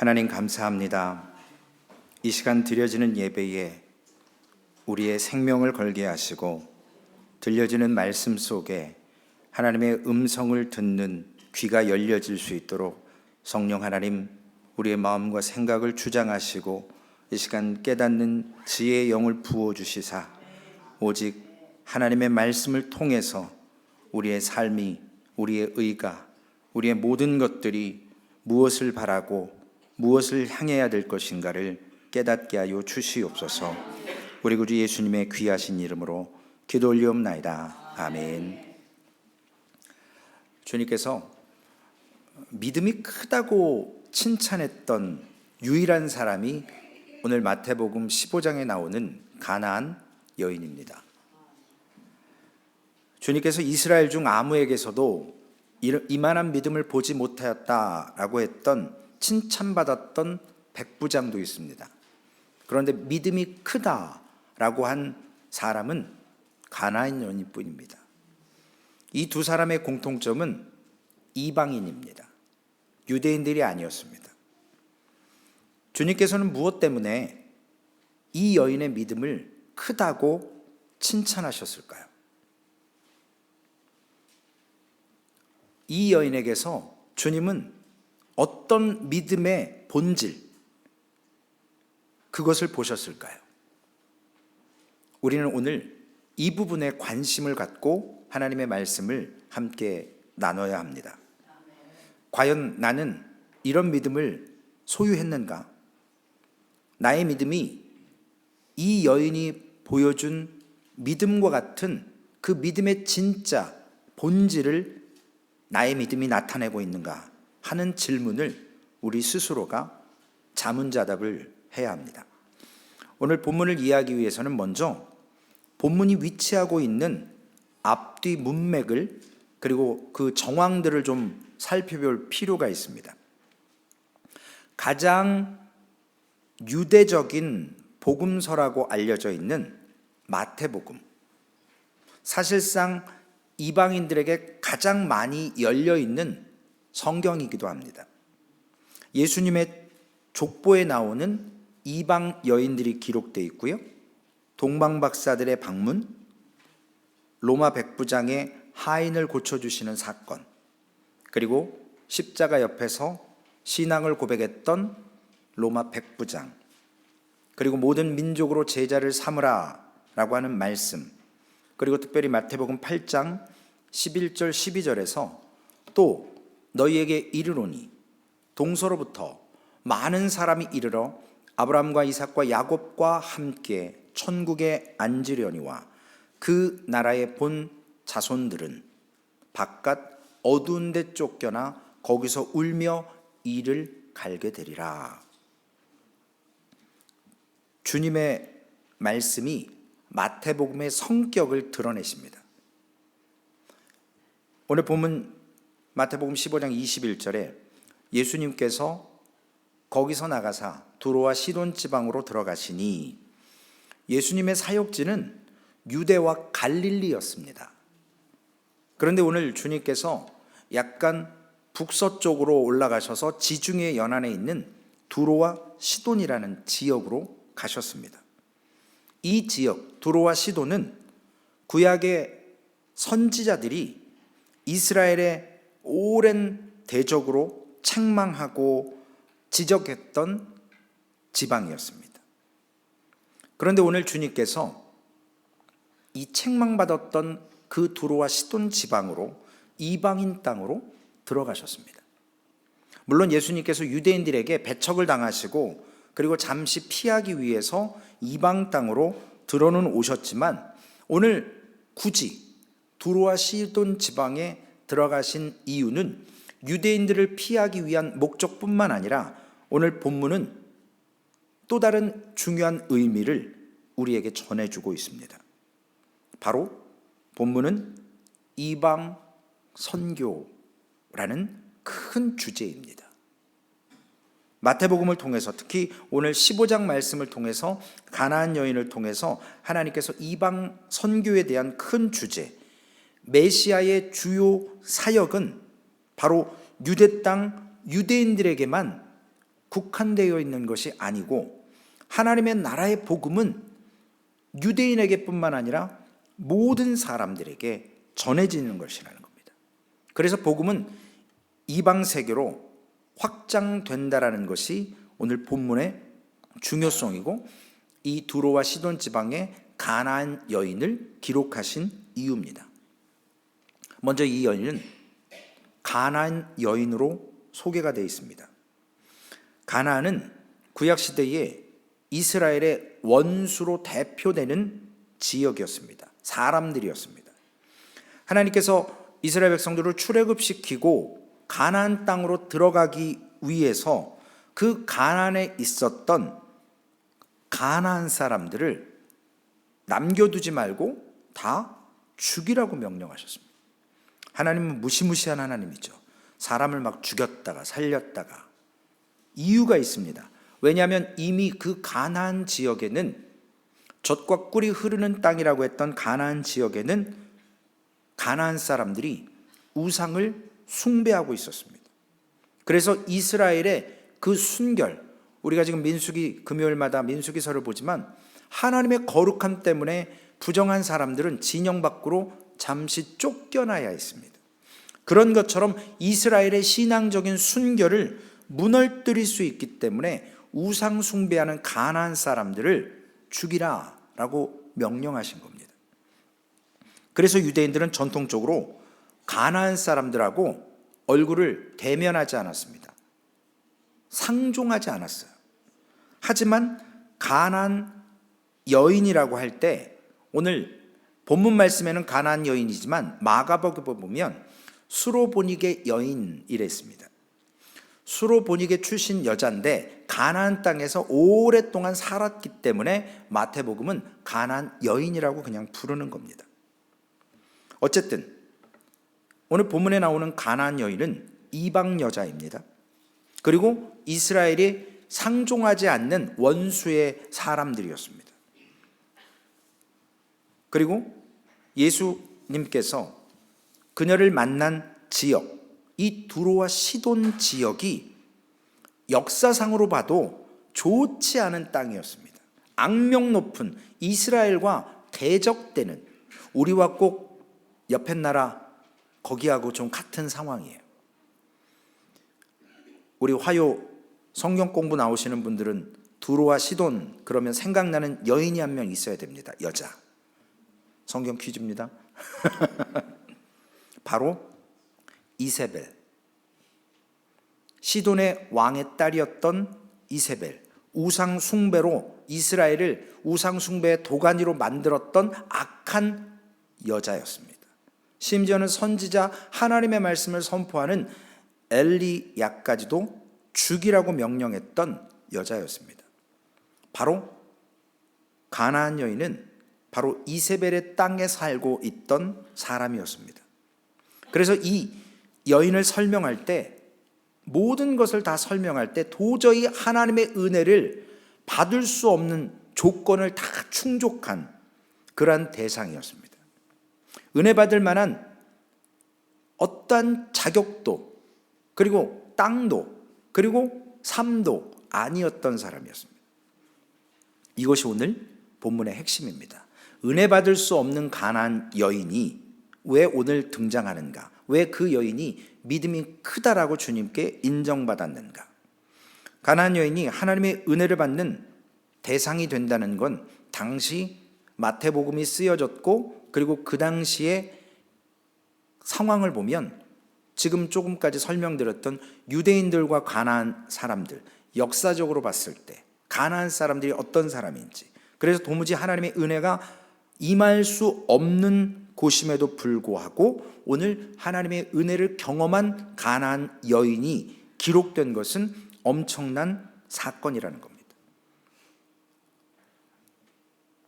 하나님 감사합니다. 이 시간 드려지는 예배에 우리의 생명을 걸게 하시고 들려지는 말씀 속에 하나님의 음성을 듣는 귀가 열려질 수 있도록 성령 하나님 우리의 마음과 생각을 주장하시고 이 시간 깨닫는 지혜의 영을 부어주시사 오직 하나님의 말씀을 통해서 우리의 삶이, 우리의 의가, 우리의 모든 것들이 무엇을 바라고 무엇을 향해야 될 것인가를 깨닫게 하여 주시옵소서. 우리 구주 예수님의 귀하신 이름으로 기도 올리옵나이다. 아멘. 주님께서 믿음이 크다고 칭찬했던 유일한 사람이 오늘 마태복음 15장에 나오는 가나안 여인입니다. 주님께서 이스라엘 중 아무에게서도 이만한 믿음을 보지 못하였다라고 했던 칭찬받았던 백부장도 있습니다. 그런데 믿음이 크다라고 한 사람은 가나안 여인뿐입니다. 이 두 사람의 공통점은 이방인입니다. 유대인들이 아니었습니다. 주님께서는 무엇 때문에 이 여인의 믿음을 크다고 칭찬하셨을까요? 이 여인에게서 주님은 어떤 믿음의 본질, 그것을 보셨을까요? 우리는 오늘 이 부분에 관심을 갖고 하나님의 말씀을 함께 나눠야 합니다. 과연 나는 이런 믿음을 소유했는가? 나의 믿음이 이 여인이 보여준 믿음과 같은 그 믿음의 진짜 본질을 나의 믿음이 나타내고 있는가 하는 질문을 우리 스스로가 자문자답을 해야 합니다. 오늘 본문을 이해하기 위해서는 먼저 본문이 위치하고 있는 앞뒤 문맥을 그리고 그 정황들을 좀 살펴볼 필요가 있습니다. 가장 유대적인 복음서라고 알려져 있는 마태복음, 사실상 이방인들에게 가장 많이 열려있는 성경이기도 합니다. 예수님의 족보에 나오는 이방 여인들이 기록되어 있고요, 동방박사들의 방문, 로마 백부장의 하인을 고쳐주시는 사건, 그리고 십자가 옆에서 신앙을 고백했던 로마 백부장, 그리고 모든 민족으로 제자를 삼으라 라고 하는 말씀, 그리고 특별히 마태복음 8장 11절 12절에서 또 너희에게 이르노니 동서로부터 많은 사람이 이르러 아브라함과 이삭과 야곱과 함께 천국에 앉으려니와 그 나라의 본 자손들은 바깥 어두운 데 쫓겨나 거기서 울며 이를 갈게 되리라. 주님의 말씀이 마태복음의 성격을 드러내십니다. 오늘 본문 마태복음 15장 21절에 예수님께서 거기서 나가사 두로와 시돈 지방으로 들어가시니, 예수님의 사역지는 유대와 갈릴리였습니다. 그런데 오늘 주님께서 약간 북서쪽으로 올라가셔서 지중해 연안에 있는 두로와 시돈이라는 지역으로 가셨습니다. 이 지역 두로와 시돈은 구약의 선지자들이 이스라엘의 오랜 대적으로 책망하고 지적했던 지방이었습니다. 그런데 오늘 주님께서 이 책망받았던 그 두로와 시돈 지방으로, 이방인 땅으로 들어가셨습니다. 물론 예수님께서 유대인들에게 배척을 당하시고 그리고 잠시 피하기 위해서 이방 땅으로 들어는 오셨지만 오늘 굳이 두로와 시돈 지방에 들어가신 이유는 유대인들을 피하기 위한 목적뿐만 아니라 오늘 본문은 또 다른 중요한 의미를 우리에게 전해주고 있습니다. 바로 본문은 이방 선교라는 큰 주제입니다. 마태복음을 통해서, 특히 오늘 15장 말씀을 통해서, 가나안 여인을 통해서 하나님께서 이방 선교에 대한 큰 주제, 메시아의 주요 사역은 바로 유대 땅 유대인들에게만 국한되어 있는 것이 아니고 하나님의 나라의 복음은 유대인에게뿐만 아니라 모든 사람들에게 전해지는 것이라는 겁니다. 그래서 복음은 이방 세계로 확장된다라는 것이 오늘 본문의 중요성이고 이 두로와 시돈 지방의 가나안 여인을 기록하신 이유입니다. 먼저 이 여인은 가나안 여인으로 소개가 되어 있습니다. 가나안은 구약 시대에 이스라엘의 원수로 대표되는 지역이었습니다. 사람들이었습니다. 하나님께서 이스라엘 백성들을 출애굽시키고 가나안 땅으로 들어가기 위해서 그 가나안에 있었던 가나안 사람들을 남겨두지 말고 다 죽이라고 명령하셨습니다. 하나님은 무시무시한 하나님이죠. 사람을 막 죽였다가 살렸다가 이유가 있습니다. 왜냐하면 이미 그 가나안 지역에는 젖과 꿀이 흐르는 땅이라고 했던 가나안 지역에는 가나안 사람들이 우상을 숭배하고 있었습니다. 그래서 이스라엘의 그 순결, 우리가 지금 민수기 금요일마다 민수기서를 보지만 하나님의 거룩함 때문에 부정한 사람들은 진영 밖으로 잠시 쫓겨나야 했습니다. 그런 것처럼 이스라엘의 신앙적인 순결을 무너뜨릴 수 있기 때문에 우상 숭배하는 가나안 사람들을 죽이라라고 명령하신 겁니다. 그래서 유대인들은 전통적으로 가나안 사람들하고 얼굴을 대면하지 않았습니다. 상종하지 않았어요. 하지만 가나안 여인이라고 할 때 오늘 본문 말씀에는 가나안 여인이지만 마가복음에 보면 수로보니게 여인이랬습니다. 수로보니게 출신 여자인데 가나안 땅에서 오랫동안 살았기 때문에 마태복음은 가나안 여인이라고 그냥 부르는 겁니다. 어쨌든 오늘 본문에 나오는 가나안 여인은 이방 여자입니다. 그리고 이스라엘이 상종하지 않는 원수의 사람들이었습니다. 그리고 예수님께서 그녀를 만난 지역, 이 두로와 시돈 지역이 역사상으로 봐도 좋지 않은 땅이었습니다. 악명 높은 이스라엘과 대적되는, 우리와 꼭 옆에 나라 거기하고 좀 같은 상황이에요. 우리 화요 성경 공부 나오시는 분들은 두로와 시돈 그러면 생각나는 여인이 한 명 있어야 됩니다. 여자. 성경 퀴즈입니다. 바로 이세벨. 시돈의 왕의 딸이었던 이세벨. 우상 숭배로 이스라엘을 우상 숭배의 도가니로 만들었던 악한 여자였습니다. 심지어는 선지자 하나님의 말씀을 선포하는 엘리야까지도 죽이라고 명령했던 여자였습니다. 바로 가나안 여인은 바로 이세벨의 땅에 살고 있던 사람이었습니다. 그래서 이 여인을 설명할 때, 모든 것을 다 설명할 때 도저히 하나님의 은혜를 받을 수 없는 조건을 다 충족한 그러한 대상이었습니다. 은혜 받을 만한 어떠한 자격도, 그리고 땅도, 그리고 삶도 아니었던 사람이었습니다. 이것이 오늘 본문의 핵심입니다. 은혜 받을 수 없는 가나안 여인이 왜 오늘 등장하는가? 왜 그 여인이 믿음이 크다라고 주님께 인정받았는가? 가나안 여인이 하나님의 은혜를 받는 대상이 된다는 건 당시 마태복음이 쓰여졌고, 그리고 그 당시의 상황을 보면 지금 조금까지 설명드렸던 유대인들과 가나안 사람들, 역사적으로 봤을 때 가나안 사람들이 어떤 사람인지, 그래서 도무지 하나님의 은혜가 임할 수 없는 곳임에도 불구하고 오늘 하나님의 은혜를 경험한 가나안 여인이 기록된 것은 엄청난 사건이라는 겁니다.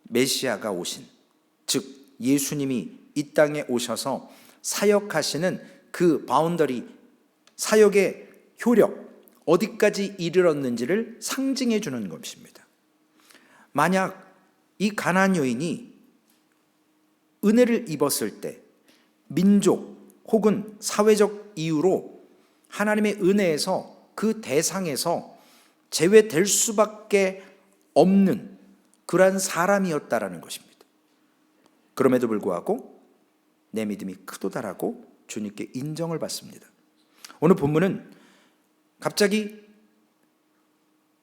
메시아가 오신, 즉 예수님이 이 땅에 오셔서 사역하시는 그 바운더리, 사역의 효력, 어디까지 이르렀는지를 상징해 주는 것입니다. 만약 이 가나안 여인이 은혜를 입었을 때 민족 혹은 사회적 이유로 하나님의 은혜에서, 그 대상에서 제외될 수밖에 없는 그러한 사람이었다라는 것입니다. 그럼에도 불구하고 내 믿음이 크도다라고 주님께 인정을 받습니다. 오늘 본문은 갑자기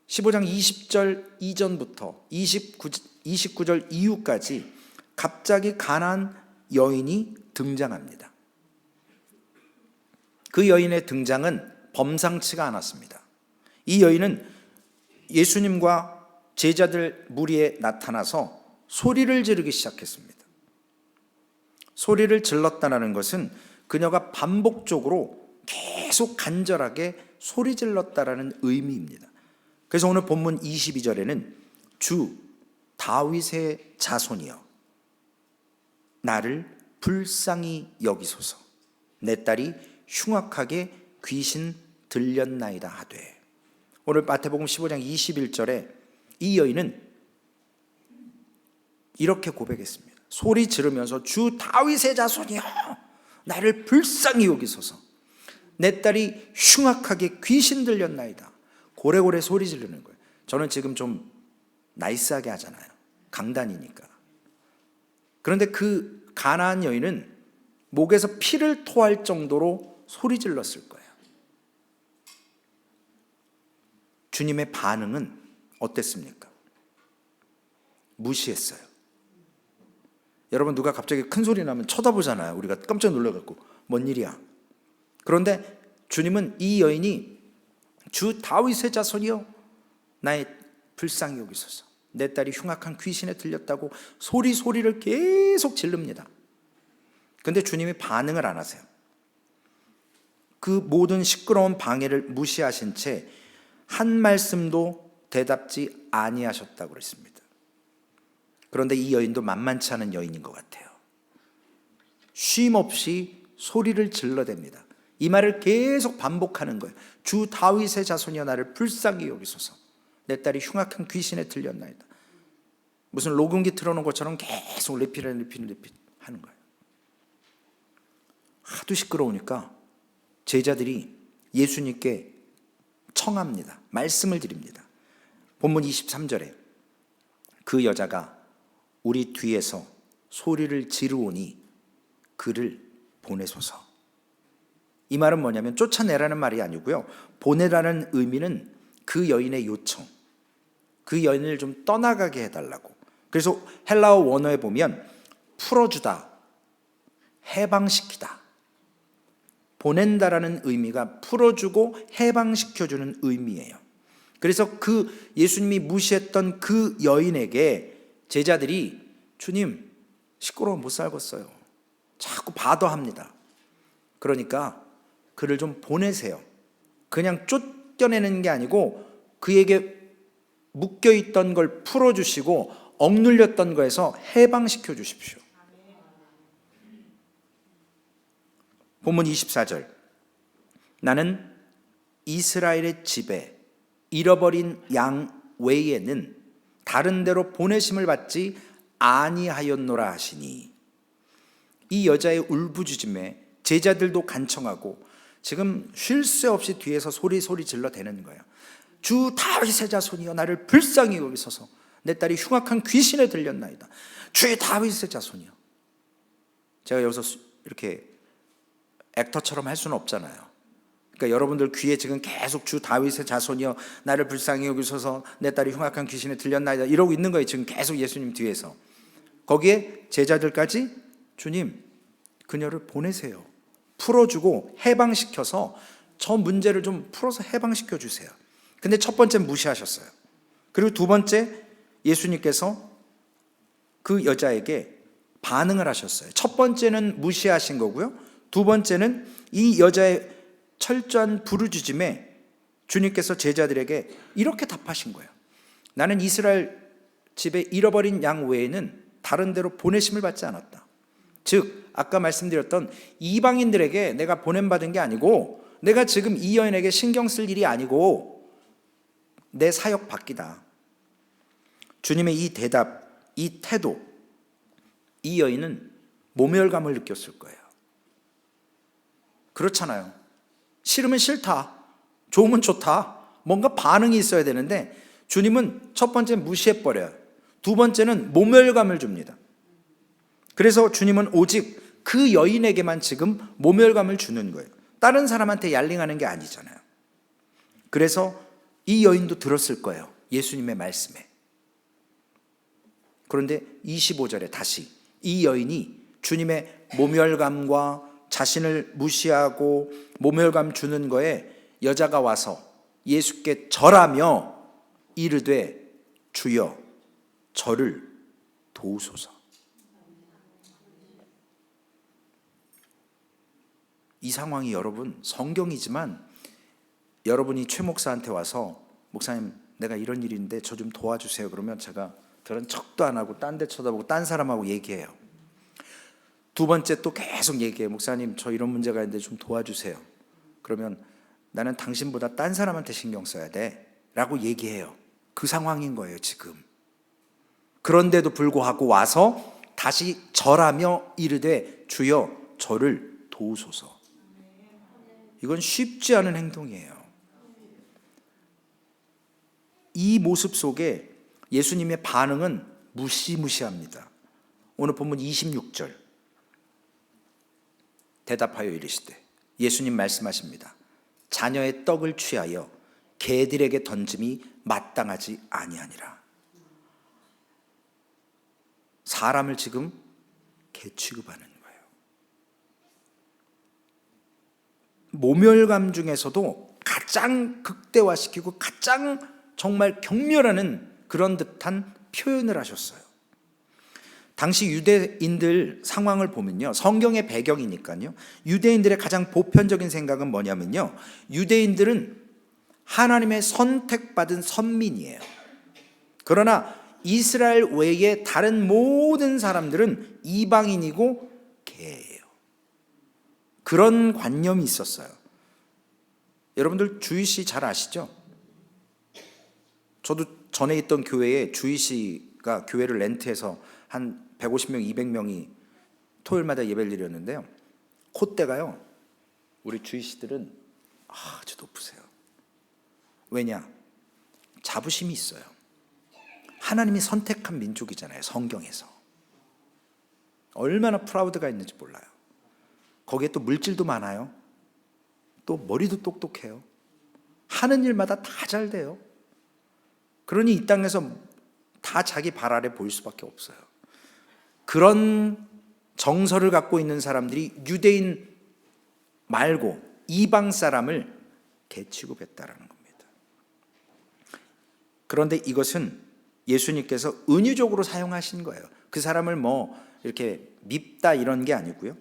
15장 20절 이전부터 29절 이후까지 갑자기 가나안 여인이 등장합니다. 그 여인의 등장은 범상치가 않았습니다. 이 여인은 예수님과 제자들 무리에 나타나서 소리를 지르기 시작했습니다. 소리를 질렀다는 것은 그녀가 반복적으로 계속 간절하게 소리 질렀다라는 의미입니다. 그래서 오늘 본문 22절에는 주 다윗의 자손이여 나를 불쌍히 여기소서 내 딸이 흉악하게 귀신 들렸나이다 하되, 오늘 마태복음 15장 21절에 이 여인은 이렇게 고백했습니다. 소리 지르면서 주 다윗의 자손이여 나를 불쌍히 여기소서 내 딸이 흉악하게 귀신 들렸나이다. 고래고래 소리 지르는 거예요. 저는 지금 좀 나이스하게 하잖아요. 강단이니까. 그런데 그 가나안 여인은 목에서 피를 토할 정도로 소리 질렀을 거예요. 주님의 반응은 어땠습니까? 무시했어요. 여러분, 누가 갑자기 큰 소리 나면 쳐다보잖아요. 우리가 깜짝 놀라갖고 뭔 일이야. 그런데 주님은 이 여인이 주 다윗의 자손이여 나의 불쌍히 여기소서 내 딸이 흉악한 귀신에 들렸다고 소리를 계속 지릅니다. 그런데 주님이 반응을 안 하세요. 그 모든 시끄러운 방해를 무시하신 채 한 말씀도 대답지 아니하셨다고 그랬습니다. 그런데 이 여인도 만만치 않은 여인인 것 같아요. 쉼 없이 소리를 질러댑니다. 이 말을 계속 반복하는 거예요. 주 다윗의 자손이여 나를 불쌍히 여기소서 내 딸이 흉악한 귀신에 들렸나이다. 무슨 녹음기 틀어놓은 것처럼 계속 리필 하는 거예요. 하도 시끄러우니까 제자들이 예수님께 청합니다. 말씀을 드립니다. 본문 23절에 그 여자가 우리 뒤에서 소리를 지르오니 그를 보내소서. 이 말은 뭐냐면 쫓아내라는 말이 아니고요, 보내라는 의미는 그 여인의 요청, 그 여인을 좀 떠나가게 해달라고. 그래서 헬라어 원어에 보면 풀어주다, 해방시키다, 보낸다라는 의미가 풀어주고 해방시켜주는 의미예요. 그래서 그 예수님이 무시했던 그 여인에게 제자들이 주님 시끄러워 못 살겠어요. 자꾸 바더합니다. 그러니까 그를 좀 보내세요. 그냥 쫓겨내는 게 아니고 그에게 묶여있던 걸 풀어주시고 억눌렸던 거에서 해방시켜 주십시오. 본문 24절 나는 이스라엘의 집에 잃어버린 양 외에는 다른 데로 보내심을 받지 아니하였노라 하시니, 이 여자의 울부짖음에 제자들도 간청하고 지금 쉴 새 없이 뒤에서 소리 질러대는 거예요. 주 다윗의 자손이여 나를 불쌍히 여기소서 내 딸이 흉악한 귀신에 들렸나이다. 주 다윗의 자손이여. 제가 여기서 이렇게 액터처럼 할 수는 없잖아요. 그러니까 여러분들 귀에 지금 계속 주 다윗의 자손이여 나를 불쌍히 여기소서 내 딸이 흉악한 귀신에 들렸나이다 이러고 있는 거예요. 지금 계속 예수님 뒤에서. 거기에 제자들까지 주님 그녀를 보내세요. 풀어주고 해방시켜서 저 문제를 좀 풀어서 해방시켜 주세요. 근데 첫 번째 무시하셨어요. 그리고 두 번째 예수님께서 그 여자에게 반응을 하셨어요. 첫 번째는 무시하신 거고요, 두 번째는 이 여자의 철저한 부르짖음에 주님께서 제자들에게 이렇게 답하신 거예요. 나는 이스라엘 집에 잃어버린 양 외에는 다른 데로 보내심을 받지 않았다. 즉 아까 말씀드렸던 이방인들에게 내가 보냄받은 게 아니고 내가 지금 이 여인에게 신경 쓸 일이 아니고 내 사역 바뀌다. 주님의 이 대답, 이 태도, 이 여인은 모멸감을 느꼈을 거예요. 그렇잖아요. 싫으면 싫다, 좋으면 좋다, 뭔가 반응이 있어야 되는데 주님은 첫 번째 무시해버려요. 두 번째는 모멸감을 줍니다. 그래서 주님은 오직 그 여인에게만 지금 모멸감을 주는 거예요. 다른 사람한테 얄링하는 게 아니잖아요. 그래서 이 여인도 들었을 거예요, 예수님의 말씀에. 그런데 25절에 다시 이 여인이 주님의 모멸감과 자신을 무시하고 모멸감 주는 거에 여자가 와서 예수께 절하며 이르되 주여 저를 도우소서. 이 상황이 여러분 성경이지만 여러분이 최 목사한테 와서 목사님 내가 이런 일인데 저 좀 도와주세요 그러면 제가 들은 척도 안 하고 딴 데 쳐다보고 딴 사람하고 얘기해요. 두 번째 또 계속 얘기해요. 목사님 저 이런 문제가 있는데 좀 도와주세요. 그러면 나는 당신보다 딴 사람한테 신경 써야 돼 라고 얘기해요. 그 상황인 거예요 지금. 그런데도 불구하고 와서 다시 절하며 이르되 주여 저를 도우소서. 이건 쉽지 않은 행동이에요. 이 모습 속에 예수님의 반응은 무시무시합니다. 오늘 본문 26절 대답하여 이르시되 예수님 말씀하십니다. 자녀의 떡을 취하여 개들에게 던짐이 마땅하지 아니하니라. 사람을 지금 개 취급하는 거예요. 모멸감 중에서도 가장 극대화시키고 가장 정말 경멸하는 그런 듯한 표현을 하셨어요. 당시 유대인들 상황을 보면요, 성경의 배경이니까요, 유대인들의 가장 보편적인 생각은 뭐냐면요, 유대인들은 하나님의 선택받은 선민이에요. 그러나 이스라엘 외에 다른 모든 사람들은 이방인이고 개예요. 그런 관념이 있었어요. 여러분들 주이시 잘 아시죠? 저도 전에 있던 교회에 주이시가 교회를 렌트해서 한 150명, 200명이 토요일마다 예배를 드렸는데요. 콧대가요, 우리 주이시들은 아주 높으세요. 왜냐? 자부심이 있어요. 하나님이 선택한 민족이잖아요, 성경에서. 얼마나 프라우드가 있는지 몰라요. 거기에 또 물질도 많아요. 또 머리도 똑똑해요. 하는 일마다 다 잘 돼요. 그러니 이 땅에서 다 자기 발 아래 보일 수밖에 없어요. 그런 정서를 갖고 있는 사람들이 유대인 말고 이방 사람을 개 취급했다라는 겁니다. 그런데 이것은 예수님께서 은유적으로 사용하신 거예요. 그 사람을 뭐 이렇게 밉다 이런 게 아니고요.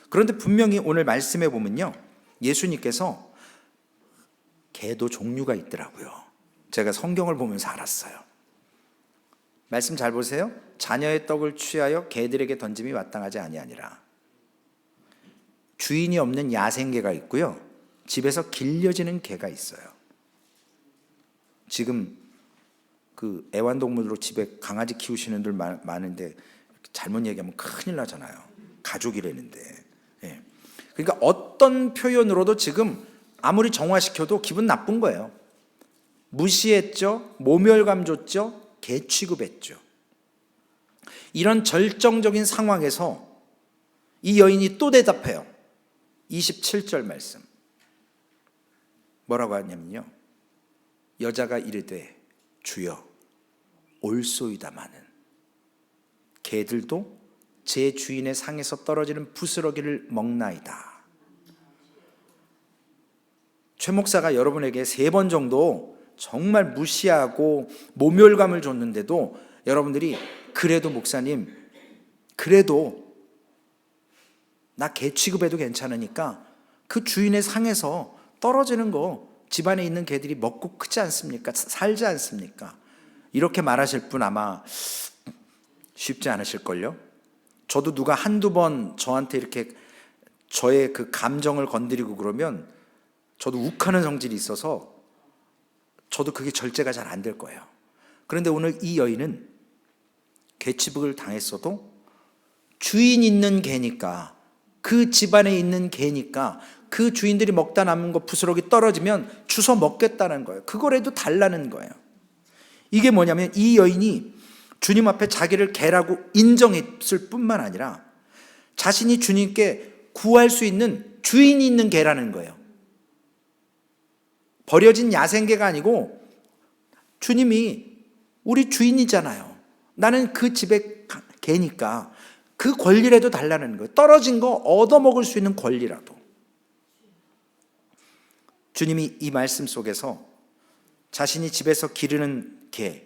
그런데 분명히 오늘 말씀해 보면요, 예수님께서 개도 종류가 있더라고요. 제가 성경을 보면서 알았어요. 말씀 잘 보세요. 자녀의 떡을 취하여 개들에게 던짐이 마땅하지 아니하니라. 주인이 없는 야생개가 있고요, 집에서 길려지는 개가 있어요. 지금 그 애완동물로 집에 강아지 키우시는 분들 많은데 잘못 얘기하면 큰일 나잖아요. 가족이라는데. 예. 그러니까 어떤 표현으로도 지금 아무리 정화시켜도 기분 나쁜 거예요. 무시했죠, 모멸감 줬죠, 개 취급했죠. 이런 절정적인 상황에서 이 여인이 또 대답해요. 27절 말씀 뭐라고 하냐면요, 여자가 이르되 주여 올소이다마는 개들도 제 주인의 상에서 떨어지는 부스러기를 먹나이다. 최 목사가 여러분에게 3번 정도 정말 무시하고 모멸감을 줬는데도 여러분들이 그래도 목사님, 그래도 나 개 취급해도 괜찮으니까 그 주인의 상에서 떨어지는 거 집안에 있는 개들이 먹고 크지 않습니까? 살지 않습니까? 이렇게 말하실 분 아마 쉽지 않으실걸요? 저도 누가 한두 번 저한테 이렇게 저의 그 감정을 건드리고 그러면 저도 욱하는 성질이 있어서 저도 그게 절제가 잘 안 될 거예요. 그런데 오늘 이 여인은 개 취급을 당했어도 주인 있는 개니까 그 집안에 있는 개니까 그 주인들이 먹다 남은 거 부스러기 떨어지면 주워 먹겠다는 거예요. 그거라도 달라는 거예요. 이게 뭐냐면 이 여인이 주님 앞에 자기를 개라고 인정했을 뿐만 아니라 자신이 주님께 구할 수 있는 주인이 있는 개라는 거예요. 버려진 야생개가 아니고 주님이 우리 주인이잖아요. 나는 그 집의 개니까 그 권리라도 달라는 거예요. 떨어진 거 얻어먹을 수 있는 권리라도. 주님이 이 말씀 속에서 자신이 집에서 기르는 개,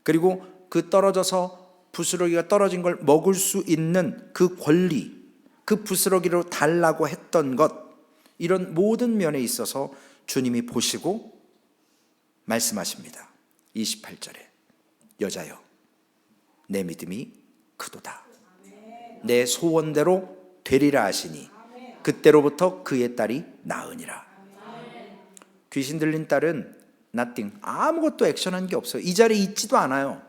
그리고 그 떨어져서 부스러기가 떨어진 걸 먹을 수 있는 그 권리, 그 부스러기로 달라고 했던 것, 이런 모든 면에 있어서 주님이 보시고 말씀하십니다. 28절에 여자여 내 믿음이 크도다. 내 소원대로 되리라 하시니 그때로부터 그의 딸이 나으니라. 귀신 들린 딸은 nothing, 아무것도 액션한 게 없어요. 이 자리에 있지도 않아요.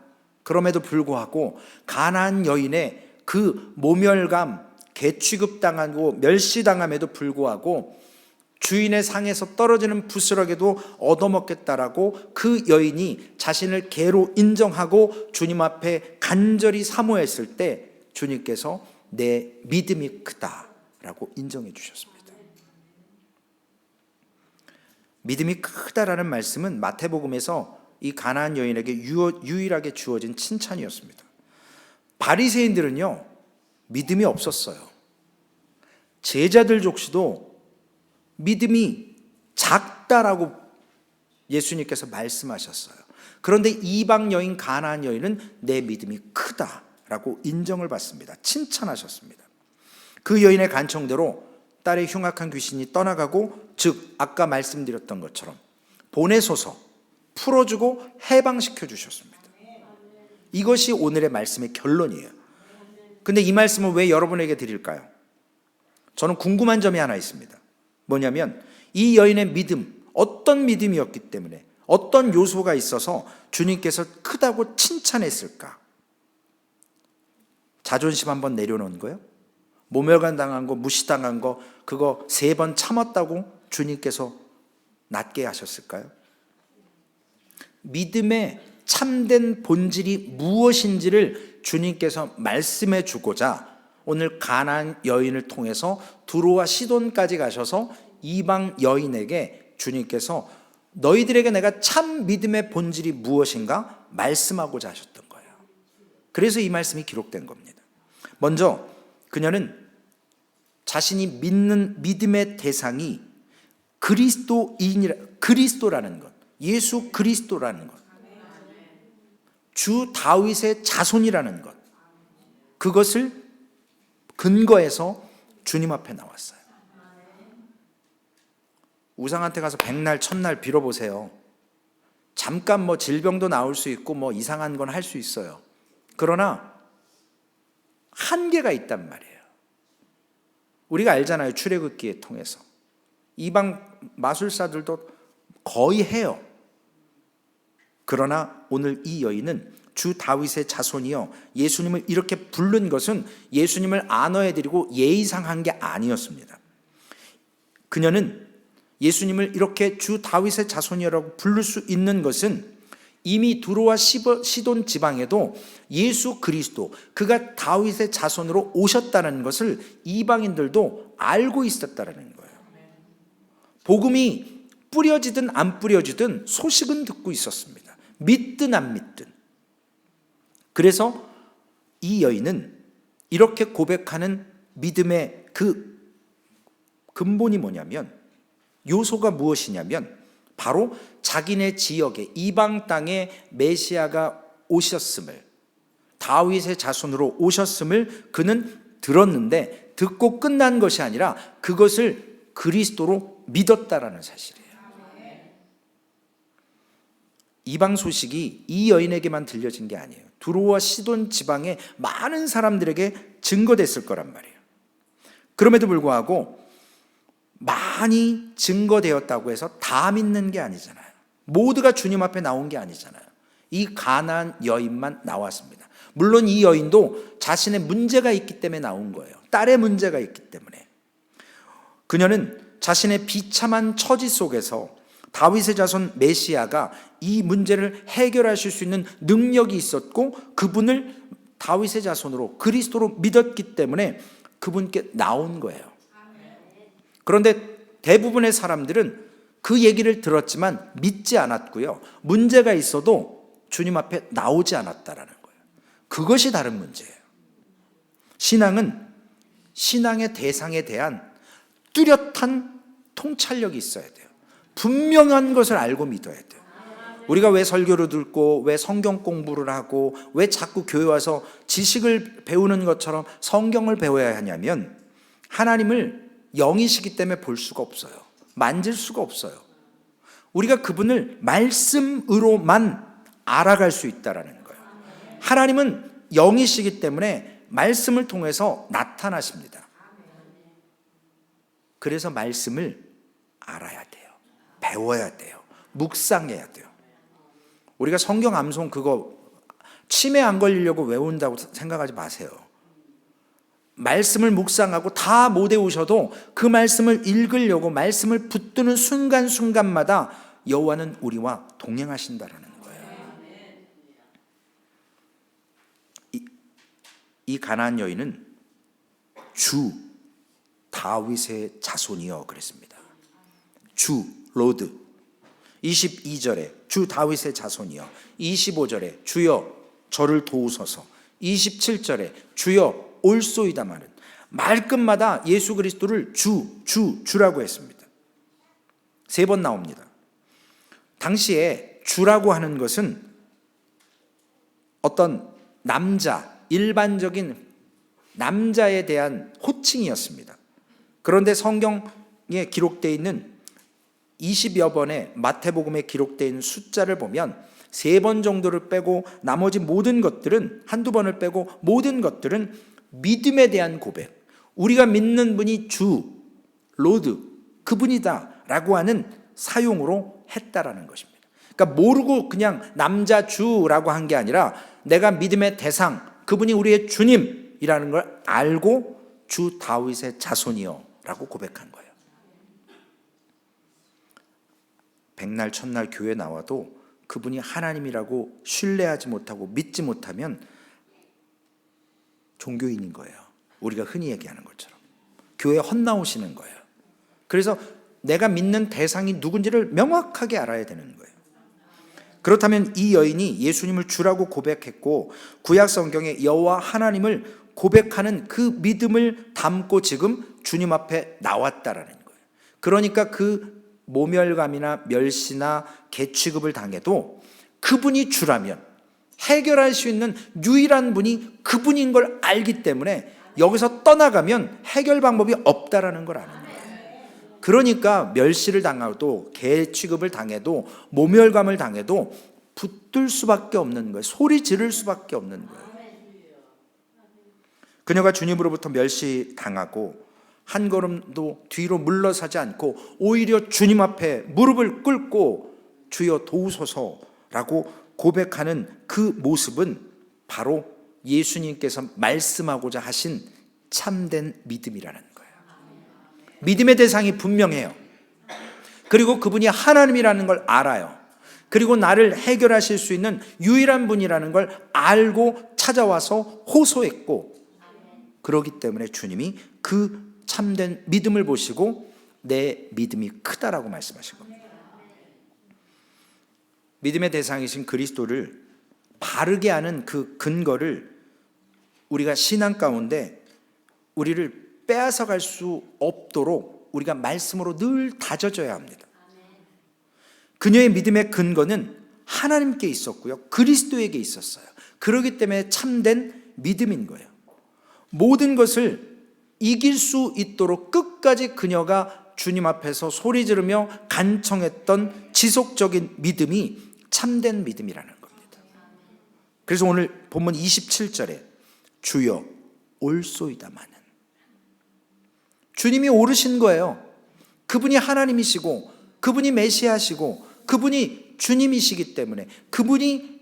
그럼에도 불구하고 가나안 여인의 그 모멸감, 개취급당하고 멸시당함에도 불구하고 주인의 상에서 떨어지는 부스러기도 얻어먹겠다라고 그 여인이 자신을 개로 인정하고 주님 앞에 간절히 사모했을 때 주님께서 내 믿음이 크다라고 인정해 주셨습니다. 믿음이 크다라는 말씀은 마태복음에서 이 가나안 여인에게 유일하게 주어진 칭찬이었습니다. 바리새인들은요 믿음이 없었어요. 제자들 족시도 믿음이 작다라고 예수님께서 말씀하셨어요. 그런데 이방 여인 가나안 여인은 내 믿음이 크다라고 인정을 받습니다. 칭찬하셨습니다. 그 여인의 간청대로 딸의 흉악한 귀신이 떠나가고, 즉 아까 말씀드렸던 것처럼 보내소서 풀어주고 해방시켜 주셨습니다. 이것이 오늘의 말씀의 결론이에요. 근데 이 말씀을 왜 여러분에게 드릴까요? 저는 궁금한 점이 하나 있습니다. 뭐냐면 이 여인의 믿음, 어떤 믿음이었기 때문에, 어떤 요소가 있어서 주님께서 크다고 칭찬했을까? 자존심 한번 내려놓은 거예요? 모멸감 당한 거, 무시당한 거, 그거 3번 참았다고 주님께서 낫게 하셨을까요? 믿음의 참된 본질이 무엇인지를 주님께서 말씀해 주고자 오늘 가나안 여인을 통해서 두로와 시돈까지 가셔서 이방 여인에게 주님께서 너희들에게 내가 참 믿음의 본질이 무엇인가 말씀하고자 하셨던 거예요. 그래서 이 말씀이 기록된 겁니다. 먼저 그녀는 자신이 믿는 믿음의 대상이 그리스도라는 것, 예수 그리스도라는 것, 주 다윗의 자손이라는 것, 그것을 근거해서 주님 앞에 나왔어요. 우상한테 가서 백날 천날 빌어보세요. 잠깐 뭐 질병도 나올 수 있고 뭐 이상한 건 할 수 있어요. 그러나 한계가 있단 말이에요. 우리가 알잖아요. 출애굽기에 통해서 이방 마술사들도 거의 해요. 그러나 오늘 이 여인은 주 다윗의 자손이요, 예수님을 이렇게 부른 것은 예수님을 안어해드리고 예의상한 게 아니었습니다. 그녀는 예수님을 이렇게 주 다윗의 자손이라고 부를 수 있는 것은 이미 두로와 시돈 지방에도 예수 그리스도, 그가 다윗의 자손으로 오셨다는 것을 이방인들도 알고 있었다는 거예요. 복음이 뿌려지든 안 뿌려지든 소식은 듣고 있었습니다. 믿든 안 믿든. 그래서 이 여인은 이렇게 고백하는 믿음의 그 근본이 뭐냐면, 요소가 무엇이냐면 바로 자기네 지역에, 이방 땅에 메시아가 오셨음을, 다윗의 자손으로 오셨음을 그는 들었는데, 듣고 끝난 것이 아니라 그것을 그리스도로 믿었다라는 사실이에요. 이방 소식이 이 여인에게만 들려진 게 아니에요. 두로와 시돈 지방의 많은 사람들에게 증거됐을 거란 말이에요. 그럼에도 불구하고 많이 증거되었다고 해서 다 믿는 게 아니잖아요. 모두가 주님 앞에 나온 게 아니잖아요. 이 가나안 여인만 나왔습니다. 물론 이 여인도 자신의 문제가 있기 때문에 나온 거예요. 딸의 문제가 있기 때문에. 그녀는 자신의 비참한 처지 속에서 다윗의 자손 메시아가 이 문제를 해결하실 수 있는 능력이 있었고 그분을 다윗의 자손으로 그리스도로 믿었기 때문에 그분께 나온 거예요. 그런데 대부분의 사람들은 그 얘기를 들었지만 믿지 않았고요. 문제가 있어도 주님 앞에 나오지 않았다라는 거예요. 그것이 다른 문제예요. 신앙은 신앙의 대상에 대한 뚜렷한 통찰력이 있어야 돼요. 분명한 것을 알고 믿어야 돼요. 우리가 왜 설교를 듣고 왜 성경 공부를 하고 왜 자꾸 교회 와서 지식을 배우는 것처럼 성경을 배워야 하냐면 하나님을 영이시기 때문에 볼 수가 없어요. 만질 수가 없어요. 우리가 그분을 말씀으로만 알아갈 수 있다라는 거예요. 하나님은 영이시기 때문에 말씀을 통해서 나타나십니다. 그래서 말씀을 알아야 돼요. 배워야 돼요. 묵상해야 돼요. 우리가 성경 암송 그거 치매 안 걸리려고 외운다고 생각하지 마세요. 말씀을 묵상하고 다 못 외우셔도 그 말씀을 읽으려고 말씀을 붙드는 순간순간마다 여호와는 우리와 동행하신다라는 거예요. 이 가나안 여인은 주 다윗의 자손이여 그랬습니다. 주 로드. 22절에 주 다윗의 자손이여. 25절에 주여 저를 도우소서. 27절에 주여 올소이다마는 말끝마다 예수 그리스도를 주라고 했습니다. 3번 나옵니다. 당시에 주라고 하는 것은 어떤 남자, 일반적인 남자에 대한 호칭이었습니다. 그런데 성경에 기록되어 있는 20여 번의 마태복음에 기록되어 있는 숫자를 보면 3번 정도를 빼고 나머지 모든 것들은 한두 번을 빼고 모든 것들은 믿음에 대한 고백, 우리가 믿는 분이 주, 로드, 그분이다 라고 하는 사용으로 했다라는 것입니다. 그러니까 모르고 그냥 남자 주라고 한 게 아니라 내가 믿음의 대상, 그분이 우리의 주님이라는 걸 알고 주 다윗의 자손이요 라고 고백한 거예요. 백날 첫날 교회 나와도 그분이 하나님이라고 신뢰하지 못하고 믿지 못하면 종교인인 거예요. 우리가 흔히 얘기하는 것처럼 교회에 헛나오시는 거예요. 그래서 내가 믿는 대상이 누군지를 명확하게 알아야 되는 거예요. 그렇다면 이 여인이 예수님을 주라고 고백했고 구약 성경에 여호와 하나님을 고백하는 그 믿음을 담고 지금 주님 앞에 나왔다라는 거예요. 그러니까 그 모멸감이나 멸시나 개취급을 당해도 그분이 주라면 해결할 수 있는 유일한 분이 그분인 걸 알기 때문에 여기서 떠나가면 해결 방법이 없다라는 걸 아는 거예요. 그러니까 멸시를 당해도 개취급을 당해도 모멸감을 당해도 붙들 수밖에 없는 거예요. 소리 지를 수밖에 없는 거예요. 그녀가 주님으로부터 멸시당하고 한 걸음도 뒤로 물러서지 않고 오히려 주님 앞에 무릎을 꿇고 주여 도우소서라고 고백하는 그 모습은 바로 예수님께서 말씀하고자 하신 참된 믿음이라는 거예요. 믿음의 대상이 분명해요. 그리고 그분이 하나님이라는 걸 알아요. 그리고 나를 해결하실 수 있는 유일한 분이라는 걸 알고 찾아와서 호소했고, 그러기 때문에 주님이 그 참된 믿음을 보시고 내 믿음이 크다라고 말씀하신 겁니다. 믿음의 대상이신 그리스도를 바르게 아는 그 근거를 우리가 신앙 가운데 우리를 빼앗아갈 수 없도록 우리가 말씀으로 늘 다져져야 합니다. 그녀의 믿음의 근거는 하나님께 있었고요, 그리스도에게 있었어요. 그렇기 때문에 참된 믿음인 거예요. 모든 것을 이길 수 있도록 끝까지 그녀가 주님 앞에서 소리 지르며 간청했던 지속적인 믿음이 참된 믿음이라는 겁니다. 그래서 오늘 본문 27절에 주여 올소이다마는, 주님이 오르신 거예요. 그분이 하나님이시고 그분이 메시아시고 그분이 주님이시기 때문에, 그분이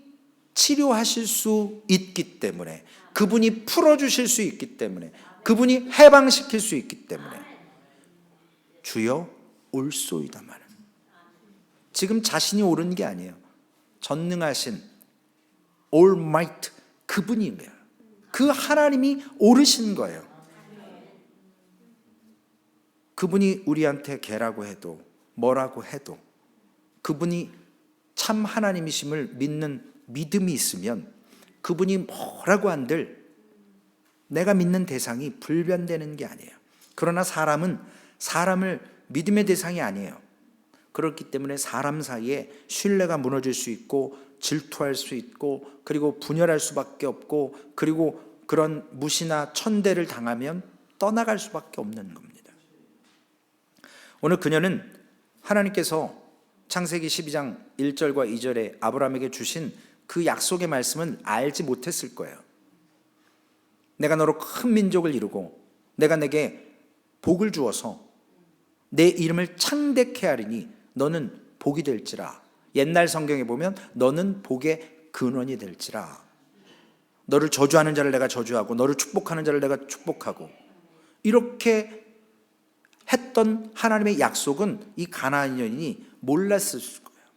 치료하실 수 있기 때문에, 그분이 풀어주실 수 있기 때문에, 그분이 해방시킬 수 있기 때문에 주여 올소이다마는. 지금 자신이 오른 게 아니에요. 전능하신 Almighty 그분인 거예요. 그 하나님이 오르신 거예요. 그분이 우리한테 개라고 해도 뭐라고 해도 그분이 참 하나님이심을 믿는 믿음이 있으면 그분이 뭐라고 한들 내가 믿는 대상이 불변되는 게 아니에요. 그러나 사람은 사람을 믿음의 대상이 아니에요. 그렇기 때문에 사람 사이에 신뢰가 무너질 수 있고 질투할 수 있고 그리고 분열할 수밖에 없고 그리고 그런 무시나 천대를 당하면 떠나갈 수밖에 없는 겁니다. 오늘 그녀는 하나님께서 창세기 12장 1절과 2절에 아브라함에게 주신 그 약속의 말씀은 알지 못했을 거예요. 내가 너로 큰 민족을 이루고 내가 내게 복을 주어서 내 이름을 창대케 하리니 너는 복이 될지라. 옛날 성경에 보면 너는 복의 근원이 될지라. 너를 저주하는 자를 내가 저주하고 너를 축복하는 자를 내가 축복하고, 이렇게 했던 하나님의 약속은 이 가나안 여인이 몰랐을 거예요.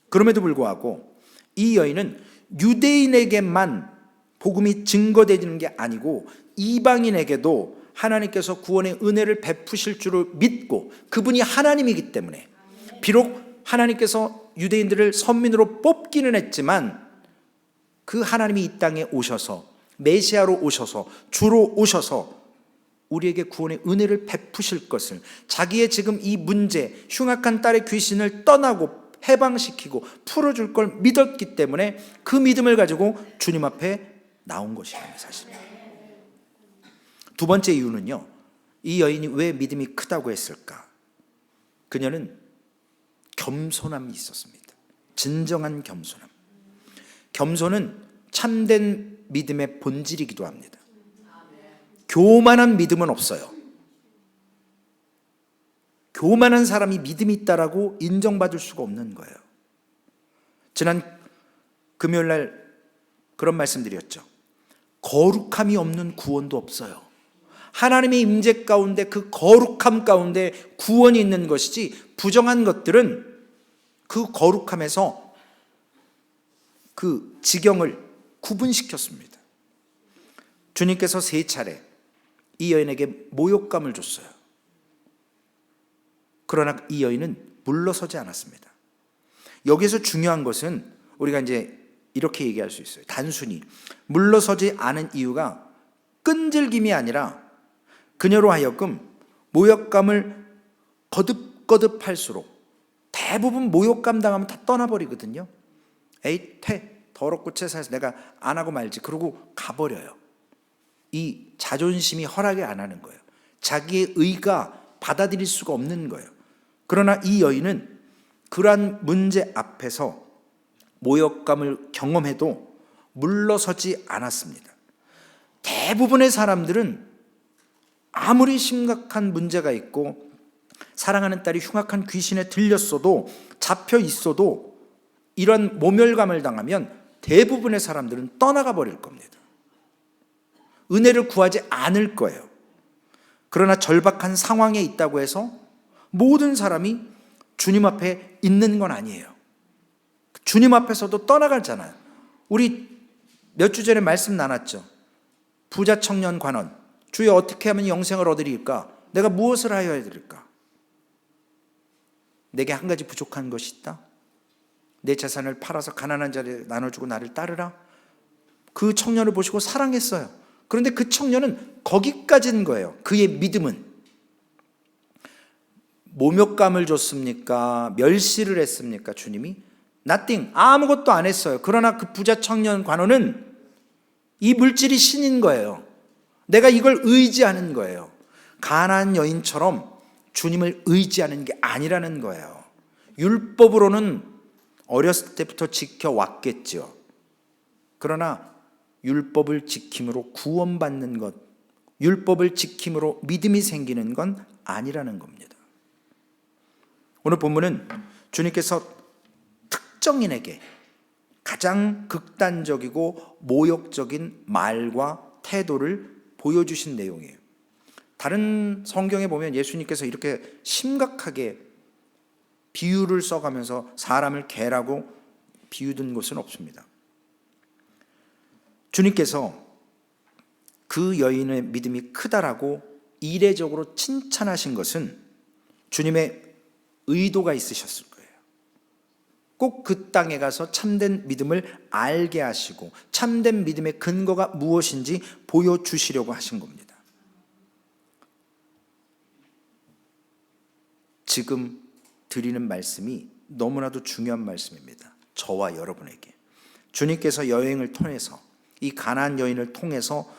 그럼에도 불구하고 이 여인은 유대인에게만 복음이 증거되는 게 아니고 이방인에게도 하나님께서 구원의 은혜를 베푸실 줄을 믿고, 그분이 하나님이기 때문에 비록 하나님께서 유대인들을 선민으로 뽑기는 했지만 그 하나님이 이 땅에 오셔서 메시아로 오셔서 주로 오셔서 우리에게 구원의 은혜를 베푸실 것을, 자기의 지금 이 문제, 흉악한 딸의 귀신을 떠나고 해방시키고 풀어줄 걸 믿었기 때문에 그 믿음을 가지고 주님 앞에 나온 것이라는 사실입니다. 두 번째 이유는요, 이 여인이 왜 믿음이 크다고 했을까? 그녀는 겸손함이 있었습니다. 진정한 겸손함. 겸손은 참된 믿음의 본질이기도 합니다. 교만한 믿음은 없어요. 교만한 사람이 믿음이 있다라고 인정받을 수가 없는 거예요. 지난 금요일 날 그런 말씀드렸죠. 거룩함이 없는 구원도 없어요. 하나님의 임재 가운데 그 거룩함 가운데 구원이 있는 것이지, 부정한 것들은 그 거룩함에서 그 지경을 구분시켰습니다. 주님께서 3차례 이 여인에게 모욕감을 줬어요. 그러나 이 여인은 물러서지 않았습니다. 여기서 중요한 것은 우리가 이제 이렇게 얘기할 수 있어요. 단순히 물러서지 않은 이유가 끈질김이 아니라 그녀로 하여금 모욕감을 거듭거듭할수록, 대부분 모욕감 당하면 다 떠나버리거든요. 에이, 더럽고 채사해서 내가 안 하고 말지, 그러고 가버려요. 이 자존심이 허락을 안 하는 거예요. 자기의 의가 받아들일 수가 없는 거예요. 그러나 이 여인은 그러한 문제 앞에서 모욕감을 경험해도 물러서지 않았습니다. 대부분의 사람들은 아무리 심각한 문제가 있고 사랑하는 딸이 흉악한 귀신에 들렸어도, 잡혀 있어도 이런 모멸감을 당하면 대부분의 사람들은 떠나가 버릴 겁니다. 은혜를 구하지 않을 거예요. 그러나 절박한 상황에 있다고 해서 모든 사람이 주님 앞에 있는 건 아니에요. 주님 앞에서도 떠나가잖아요. 우리 몇 주 전에 말씀 나눴죠. 부자 청년 관원, 주여 어떻게 하면 영생을 얻으리까? 내가 무엇을 하여야 될까? 내게 한 가지 부족한 것이 있다. 내 재산을 팔아서 가난한 자를 나눠주고 나를 따르라. 그 청년을 보시고 사랑했어요. 그런데 그 청년은 거기까지인 거예요. 그의 믿음은. 모욕감을 줬습니까? 멸시를 했습니까? 주님이? nothing, 아무것도 안 했어요. 그러나 그 부자 청년 관원은 이 물질이 신인 거예요. 내가 이걸 의지하는 거예요. 가나안 여인처럼 주님을 의지하는 게 아니라는 거예요. 율법으로는 어렸을 때부터 지켜왔겠죠. 그러나 율법을 지킴으로 구원받는 것, 율법을 지킴으로 믿음이 생기는 건 아니라는 겁니다. 오늘 본문은 주님께서 특정인에게 가장 극단적이고 모욕적인 말과 태도를 보여주신 내용이에요. 다른 성경에 보면 예수님께서 이렇게 심각하게 비유를 써가면서 사람을 개라고 비유든 것은 없습니다. 주님께서 그 여인의 믿음이 크다라고 이례적으로 칭찬하신 것은 주님의 의도가 있으셨을 거예요. 꼭 그 땅에 가서 참된 믿음을 알게 하시고 참된 믿음의 근거가 무엇인지 보여주시려고 하신 겁니다. 지금 드리는 말씀이 너무나도 중요한 말씀입니다. 저와 여러분에게 주님께서 여행을 통해서 이 가나안 여인을 통해서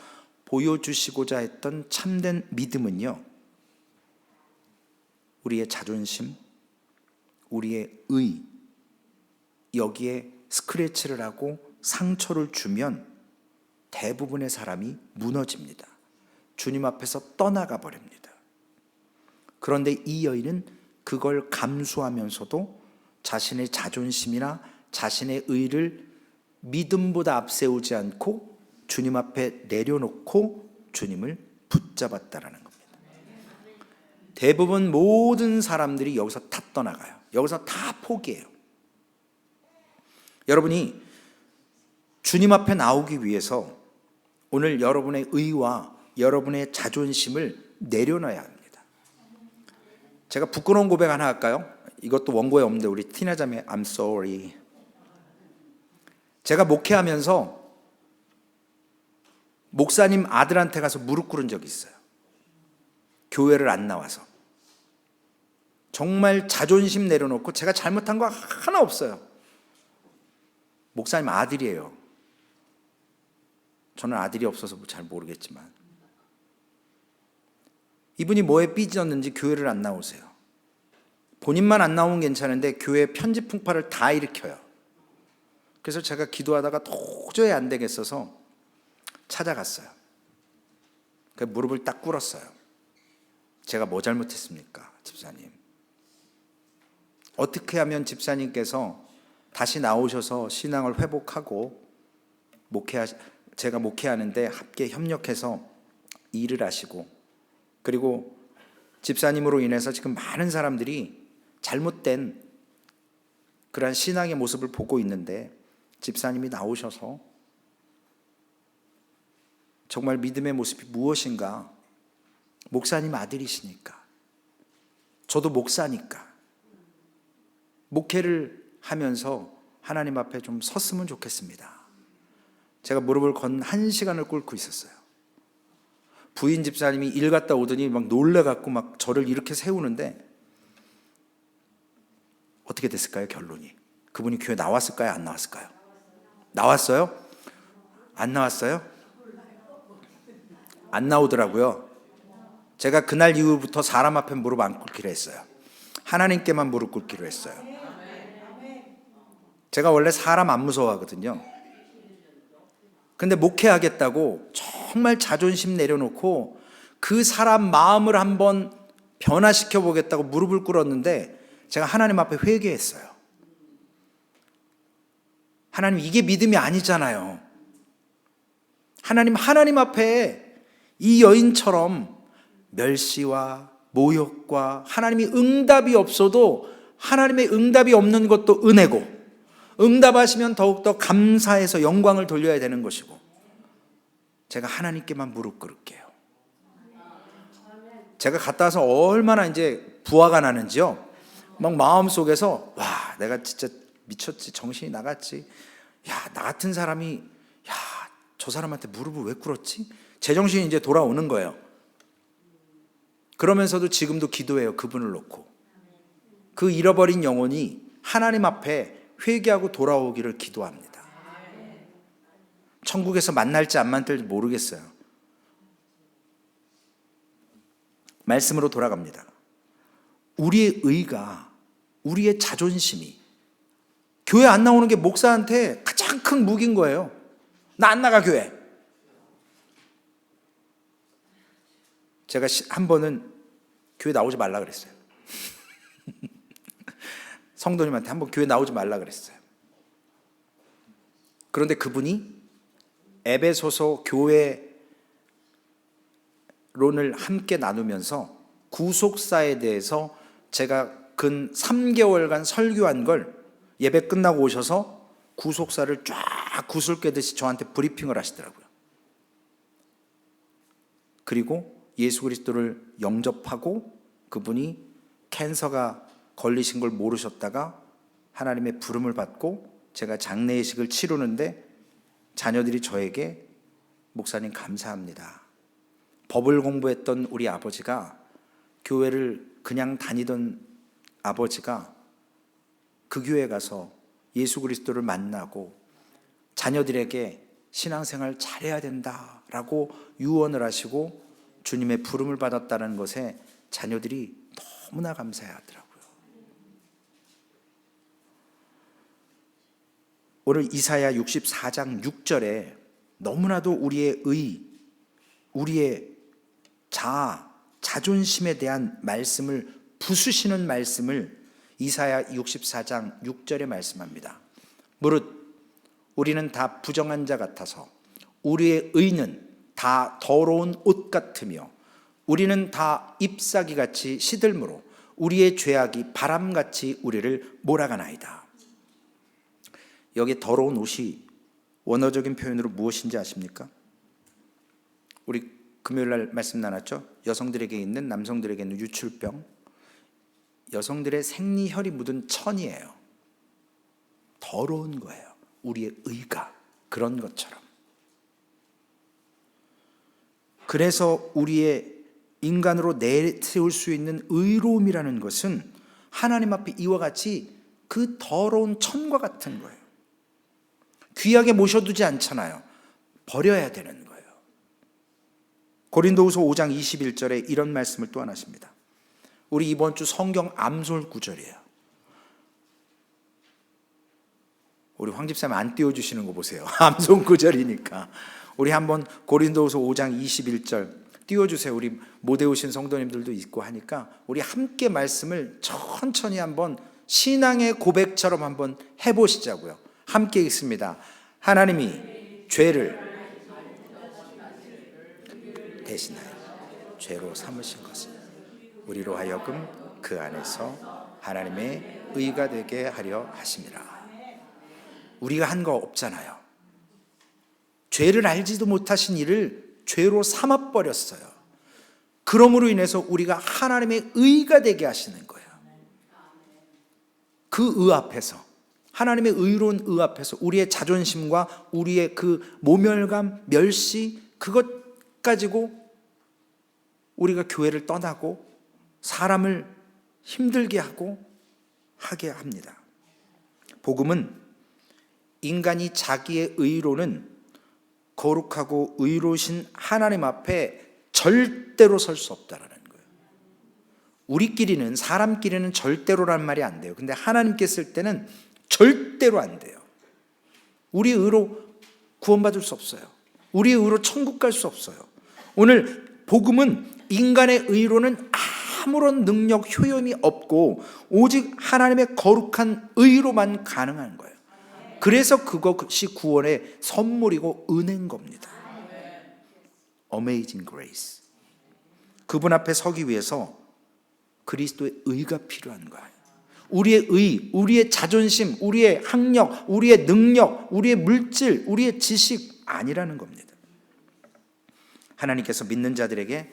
보여주시고자 했던 참된 믿음은요, 우리의 자존심, 우리의 의, 여기에 스크래치를 하고 상처를 주면 대부분의 사람이 무너집니다. 주님 앞에서 떠나가 버립니다. 그런데 이 여인은 그걸 감수하면서도 자신의 자존심이나 자신의 의를 믿음보다 앞세우지 않고 주님 앞에 내려놓고 주님을 붙잡았다라는 겁니다. 대부분 모든 사람들이 여기서 다 떠나가요. 여기서 다 포기해요. 여러분이 주님 앞에 나오기 위해서 오늘 여러분의 의와 여러분의 자존심을 내려놔야 합니다. 제가 부끄러운 고백 하나 할까요? 이것도 원고에 없는데 우리 티나자매 I'm sorry. 제가 목회하면서 목사님 아들한테 가서 무릎 꿇은 적이 있어요. 교회를 안 나와서. 정말 자존심 내려놓고 제가 잘못한 거 하나 없어요. 목사님 아들이에요. 저는 아들이 없어서 잘 모르겠지만 이분이 뭐에 삐졌는지 교회를 안 나오세요. 본인만 안 나오면 괜찮은데 교회 편집 풍파를 다 일으켜요. 그래서 제가 기도하다가 도저히 안 되겠어서 찾아갔어요. 그 무릎을 딱 꿇었어요. 제가 뭐 잘못했습니까, 집사님? 어떻게 하면 집사님께서 다시 나오셔서 신앙을 회복하고 제가 목회하는데 함께 협력해서 일을 하시고, 그리고 집사님으로 인해서 지금 많은 사람들이 잘못된 그러한 신앙의 모습을 보고 있는데 집사님이 나오셔서 정말 믿음의 모습이 무엇인가, 목사님 아들이시니까, 저도 목사니까 목회를 하면서 하나님 앞에 좀 섰으면 좋겠습니다. 제가 무릎을 건 1시간을 꿇고 있었어요. 부인 집사님이 일 갔다 오더니 막 놀래갖고 막 저를 이렇게 세우는데 어떻게 됐을까요, 결론이? 그분이 교회 나왔을까요, 안 나왔을까요? 나왔어요? 안 나왔어요? 안 나오더라고요. 제가 그날 이후부터 사람 앞에 무릎 안 꿇기로 했어요. 하나님께만 무릎 꿇기로 했어요. 제가 원래 사람 안 무서워하거든요. 근데 목회하겠다고 정말 자존심 내려놓고 그 사람 마음을 한번 변화시켜 보겠다고 무릎을 꿇었는데 제가 하나님 앞에 회개했어요. 하나님, 이게 믿음이 아니잖아요. 하나님 앞에 이 여인처럼 멸시와 모욕과 하나님이 응답이 없어도 하나님의 응답이 없는 것도 은혜고, 응답하시면 더욱더 감사해서 영광을 돌려야 되는 것이고, 제가 하나님께만 무릎 꿇을게요. 제가 갔다 와서 얼마나 이제 부화가 나는지요. 막 마음속에서 와, 내가 진짜 미쳤지, 정신이 나갔지. 야, 나 같은 사람이, 야, 저 사람한테 무릎을 왜 꿇었지? 제정신이 이제 돌아오는 거예요. 그러면서도 지금도 기도해요. 그분을 놓고. 그 잃어버린 영혼이 하나님 앞에 회개하고 돌아오기를 기도합니다. 천국에서 만날지 안 만날지 모르겠어요. 말씀으로 돌아갑니다. 우리의 의가, 우리의 자존심이 교회 안 나오는 게 목사한테 가장 큰 무기인 거예요. 나 안 나가 교회. 제가 한 번은 교회 나오지 말라 그랬어요. 성도님한테 한번 교회 나오지 말라 그랬어요. 그런데 그분이 에베소서 교회 론을 함께 나누면서 구속사에 대해서 제가 근 3개월간 설교한 걸 예배 끝나고 오셔서 구속사를 쫙 구슬 꿰듯이 저한테 브리핑을 하시더라고요. 그리고 예수 그리스도를 영접하고 그분이 캔서가 걸리신 걸 모르셨다가 하나님의 부름을 받고 제가 장례의식을 치르는데 자녀들이 저에게 목사님 감사합니다. 법을 공부했던 우리 아버지가, 교회를 그냥 다니던 아버지가 그 교회에 가서 예수 그리스도를 만나고 자녀들에게 신앙생활 잘해야 된다라고 유언을 하시고 주님의 부름을 받았다는 것에 자녀들이 너무나 감사해하더라고요. 오늘 이사야 64장 6절에 너무나도 우리의 우리의 자존심에 대한 말씀을 부수시는 말씀을 이사야 64장 6절에 말씀합니다. 무릇 우리는 다 부정한 자 같아서 우리의 의는 다 더러운 옷 같으며 우리는 다 잎사귀같이 시들므로 우리의 죄악이 바람같이 우리를 몰아가나이다. 여기 더러운 옷이 원어적인 표현으로 무엇인지 아십니까? 우리 금요일 날 말씀 나눴죠? 여성들에게 있는, 남성들에게 있는 유출병, 여성들의 생리혈이 묻은 천이에요. 더러운 거예요. 우리의 의가 그런 것처럼. 그래서 우리의 인간으로 내세울 수 있는 의로움이라는 것은 하나님 앞에 이와 같이 그 더러운 천과 같은 거예요. 귀하게 모셔두지 않잖아요. 버려야 되는 거예요. 고린도후서 5장 21절에 이런 말씀을 또 하나 하십니다. 우리 이번 주 성경 암솔 구절이에요. 우리 황 집사님 안 띄워주시는 거 보세요. 암솔 구절이니까. 우리 한번 고린도후서 5장 21절 띄워주세요. 우리 못 외우신 성도님들도 있고 하니까 우리 함께 말씀을 천천히 한번 신앙의 고백처럼 한번 해보시자고요. 함께 읽습니다. 하나님이 죄를 대신하여 죄로 삼으신 것을 우리로 하여금 그 안에서 하나님의 의가 되게 하려 하심이라. 우리가 한 거 없잖아요. 죄를 알지도 못하신 이를 죄로 삼아버렸어요. 그러므로 인해서 우리가 하나님의 의가 되게 하시는 거예요. 그 의 앞에서, 하나님의 의로운 의 앞에서 우리의 자존심과 우리의 그 모멸감, 멸시, 그것 가지고 우리가 교회를 떠나고 사람을 힘들게 하게 합니다. 복음은 인간이 자기의 의로는 거룩하고 의로우신 하나님 앞에 절대로 설 수 없다라는 거예요. 우리끼리는, 사람끼리는 절대로라는 말이 안 돼요. 근데 하나님께 쓸 때는 절대로 안 돼요. 우리의 의로 구원받을 수 없어요. 우리의 의로 천국 갈 수 없어요. 오늘 복음은 인간의 의로는 아무런 능력, 효용이 없고 오직 하나님의 거룩한 의로만 가능한 거예요. 그래서 그것이 구원의 선물이고 은혜인 겁니다. Amazing grace. 그분 앞에 서기 위해서 그리스도의 의가 필요한 거예요. 우리의 의, 우리의 자존심, 우리의 학력, 우리의 능력, 우리의 물질, 우리의 지식 아니라는 겁니다. 하나님께서 믿는 자들에게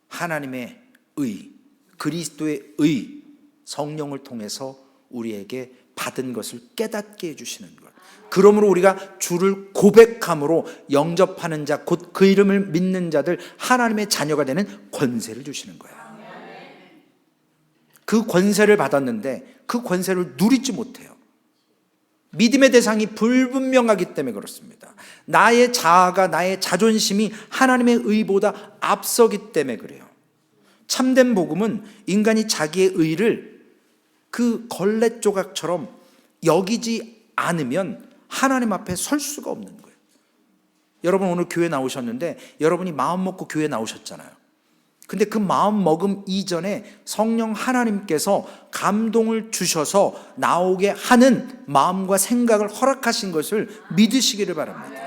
하나님의 의, 그리스도의 의, 성령을 통해서 우리에게 받은 것을 깨닫게 해주시는 것. 그러므로 우리가 주를 고백함으로 영접하는 자, 곧 그 이름을 믿는 자들, 하나님의 자녀가 되는 권세를 주시는 거예요. 그 권세를 받았는데 그 권세를 누리지 못해요. 믿음의 대상이 불분명하기 때문에 그렇습니다. 나의 자아가, 나의 자존심이 하나님의 의보다 앞서기 때문에 그래요. 참된 복음은 인간이 자기의 의를 그 걸레 조각처럼 여기지 않으면 하나님 앞에 설 수가 없는 거예요. 여러분 오늘 교회 나오셨는데 여러분이 마음 먹고 교회 나오셨잖아요. 근데 그 마음 먹음 이전에 성령 하나님께서 감동을 주셔서 나오게 하는 마음과 생각을 허락하신 것을 믿으시기를 바랍니다.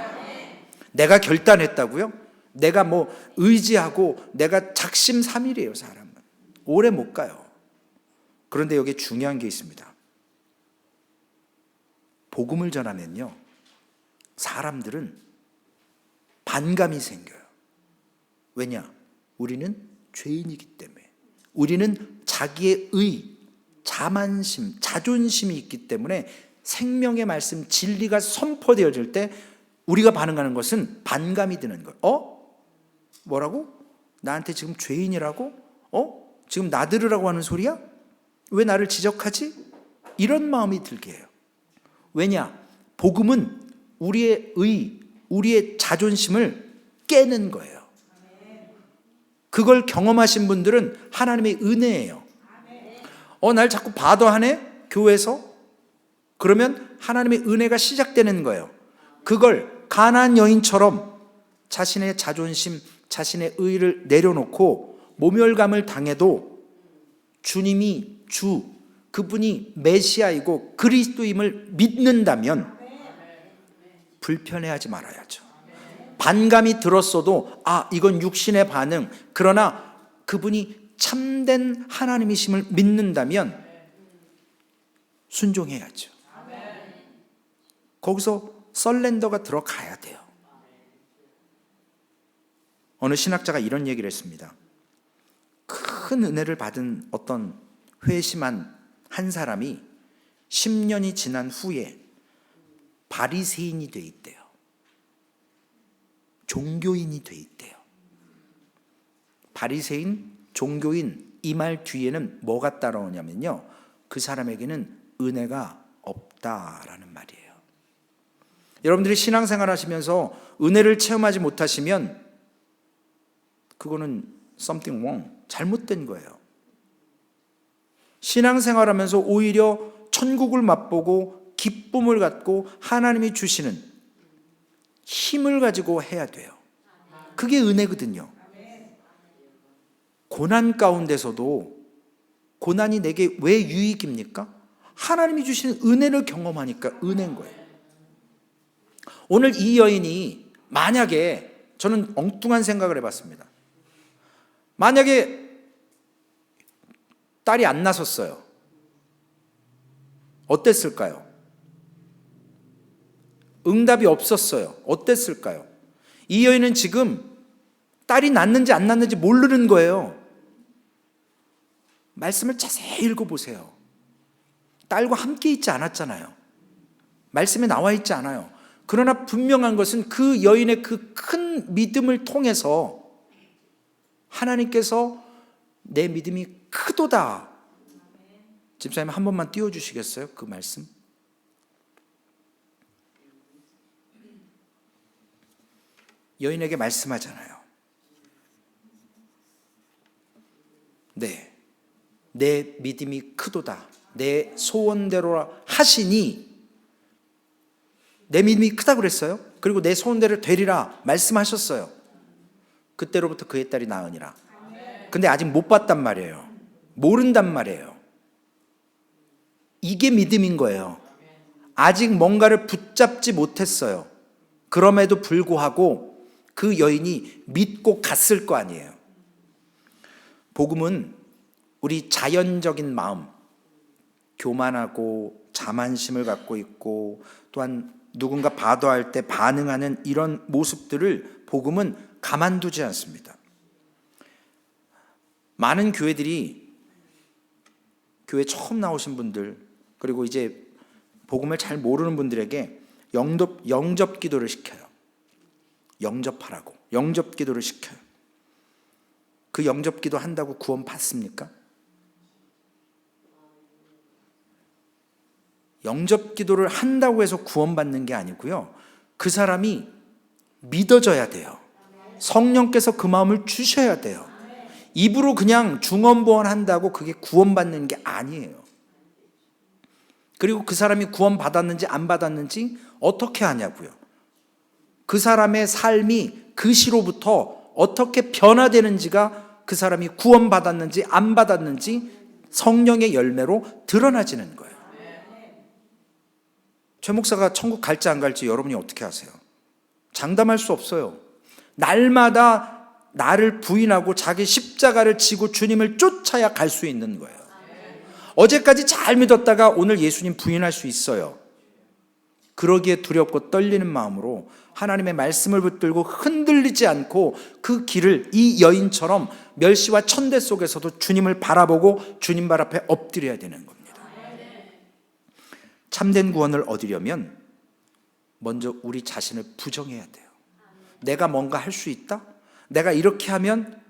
내가 결단했다고요? 내가 뭐 의지하고 내가 작심삼일이에요. 사람은 오래 못 가요. 그런데 여기 중요한 게 있습니다. 복음을 전하면요, 사람들은 반감이 생겨요. 왜냐? 우리는 죄인이기 때문에. 우리는 자기의 자만심, 자존심이 있기 때문에 생명의 말씀, 진리가 선포되어질 때 우리가 반응하는 것은 반감이 드는 거예요. 뭐라고? 나한테 지금 죄인이라고? 지금 나 들으라고 하는 소리야? 왜 나를 지적하지? 이런 마음이 들게 해요. 왜냐? 복음은 우리의 우리의 자존심을 깨는 거예요. 그걸 경험하신 분들은 하나님의 은혜예요. 날 자꾸 바더하네? 교회에서? 그러면 하나님의 은혜가 시작되는 거예요. 그걸 가나안 여인처럼 자신의 자존심, 자신의 의를 내려놓고 모멸감을 당해도 주님이 그분이 메시아이고 그리스도임을 믿는다면 불편해하지 말아야죠. 반감이 들었어도 이건 육신의 반응, 그러나 그분이 참된 하나님이심을 믿는다면 순종해야죠. 거기서 설렌더가 들어가야 돼요. 어느 신학자가 이런 얘기를 했습니다. 큰 은혜를 받은 어떤 회심한 한 사람이 10년이 지난 후에 바리새인이 돼 있대요. 종교인이 돼 있대요. 바리새인, 종교인, 이 말 뒤에는 뭐가 따라오냐면요, 그 사람에게는 은혜가 없다라는 말이에요. 여러분들이 신앙생활 하시면서 은혜를 체험하지 못하시면 그거는 something wrong, 잘못된 거예요. 신앙생활 하면서 오히려 천국을 맛보고 기쁨을 갖고 하나님이 주시는 힘을 가지고 해야 돼요. 그게 은혜거든요. 고난 가운데서도 고난이 내게 왜 유익입니까? 하나님이 주시는 은혜를 경험하니까 은혜인 거예요. 오늘 이 여인이 만약에, 저는 엉뚱한 생각을 해봤습니다. 만약에 딸이 안 낳았어요. 어땠을까요? 응답이 없었어요. 어땠을까요? 이 여인은 지금 딸이 낳는지 안 낳는지 모르는 거예요. 말씀을 자세히 읽어보세요. 딸과 함께 있지 않았잖아요. 말씀에 나와 있지 않아요. 그러나 분명한 것은 그 여인의 그 큰 믿음을 통해서 하나님께서 내 믿음이 크도다. 집사님 한 번만 띄워주시겠어요? 그 말씀. 여인에게 말씀하잖아요. 네, 내 믿음이 크도다. 내 소원대로 하시니, 내 믿음이 크다고 그랬어요. 그리고 내 소원대로 되리라 말씀하셨어요. 그때로부터 그의 딸이 나으니라. 근데 아직 못 봤단 말이에요. 모른단 말이에요. 이게 믿음인 거예요. 아직 뭔가를 붙잡지 못했어요. 그럼에도 불구하고 그 여인이 믿고 갔을 거 아니에요. 복음은 우리 자연적인 마음, 교만하고 자만심을 갖고 있고 또한 누군가 바더할 때 반응하는 이런 모습들을 복음은 가만두지 않습니다. 많은 교회들이, 교회 처음 나오신 분들, 그리고 이제 복음을 잘 모르는 분들에게 영접 기도를 시켜요. 영접하라고. 영접 기도를 시켜요. 그 영접 기도 한다고 구원 받습니까? 영접 기도를 한다고 해서 구원받는 게 아니고요, 그 사람이 믿어져야 돼요. 성령께서 그 마음을 주셔야 돼요. 입으로 그냥 중언부언 한다고 그게 구원받는 게 아니에요. 그리고 그 사람이 구원받았는지 안 받았는지 어떻게 하냐고요. 그 사람의 삶이 그 시로부터 어떻게 변화되는지가 그 사람이 구원받았는지 안 받았는지 성령의 열매로 드러나지는 거예요. 최 목사가 천국 갈지 안 갈지 여러분이 어떻게 아세요? 장담할 수 없어요. 날마다 나를 부인하고 자기 십자가를 지고 주님을 쫓아야 갈 수 있는 거예요. 어제까지 잘 믿었다가 오늘 예수님 부인할 수 있어요. 그러기에 두렵고 떨리는 마음으로 하나님의 말씀을 붙들고 흔들리지 않고 그 길을 이 여인처럼 멸시와 천대 속에서도 주님을 바라보고 주님 발 앞에 엎드려야 되는 겁니다. 참된 구원을 얻으려면 먼저 우리 자신을 부정해야 돼요. 내가 뭔가 할 수 있다? 내가 이렇게 하면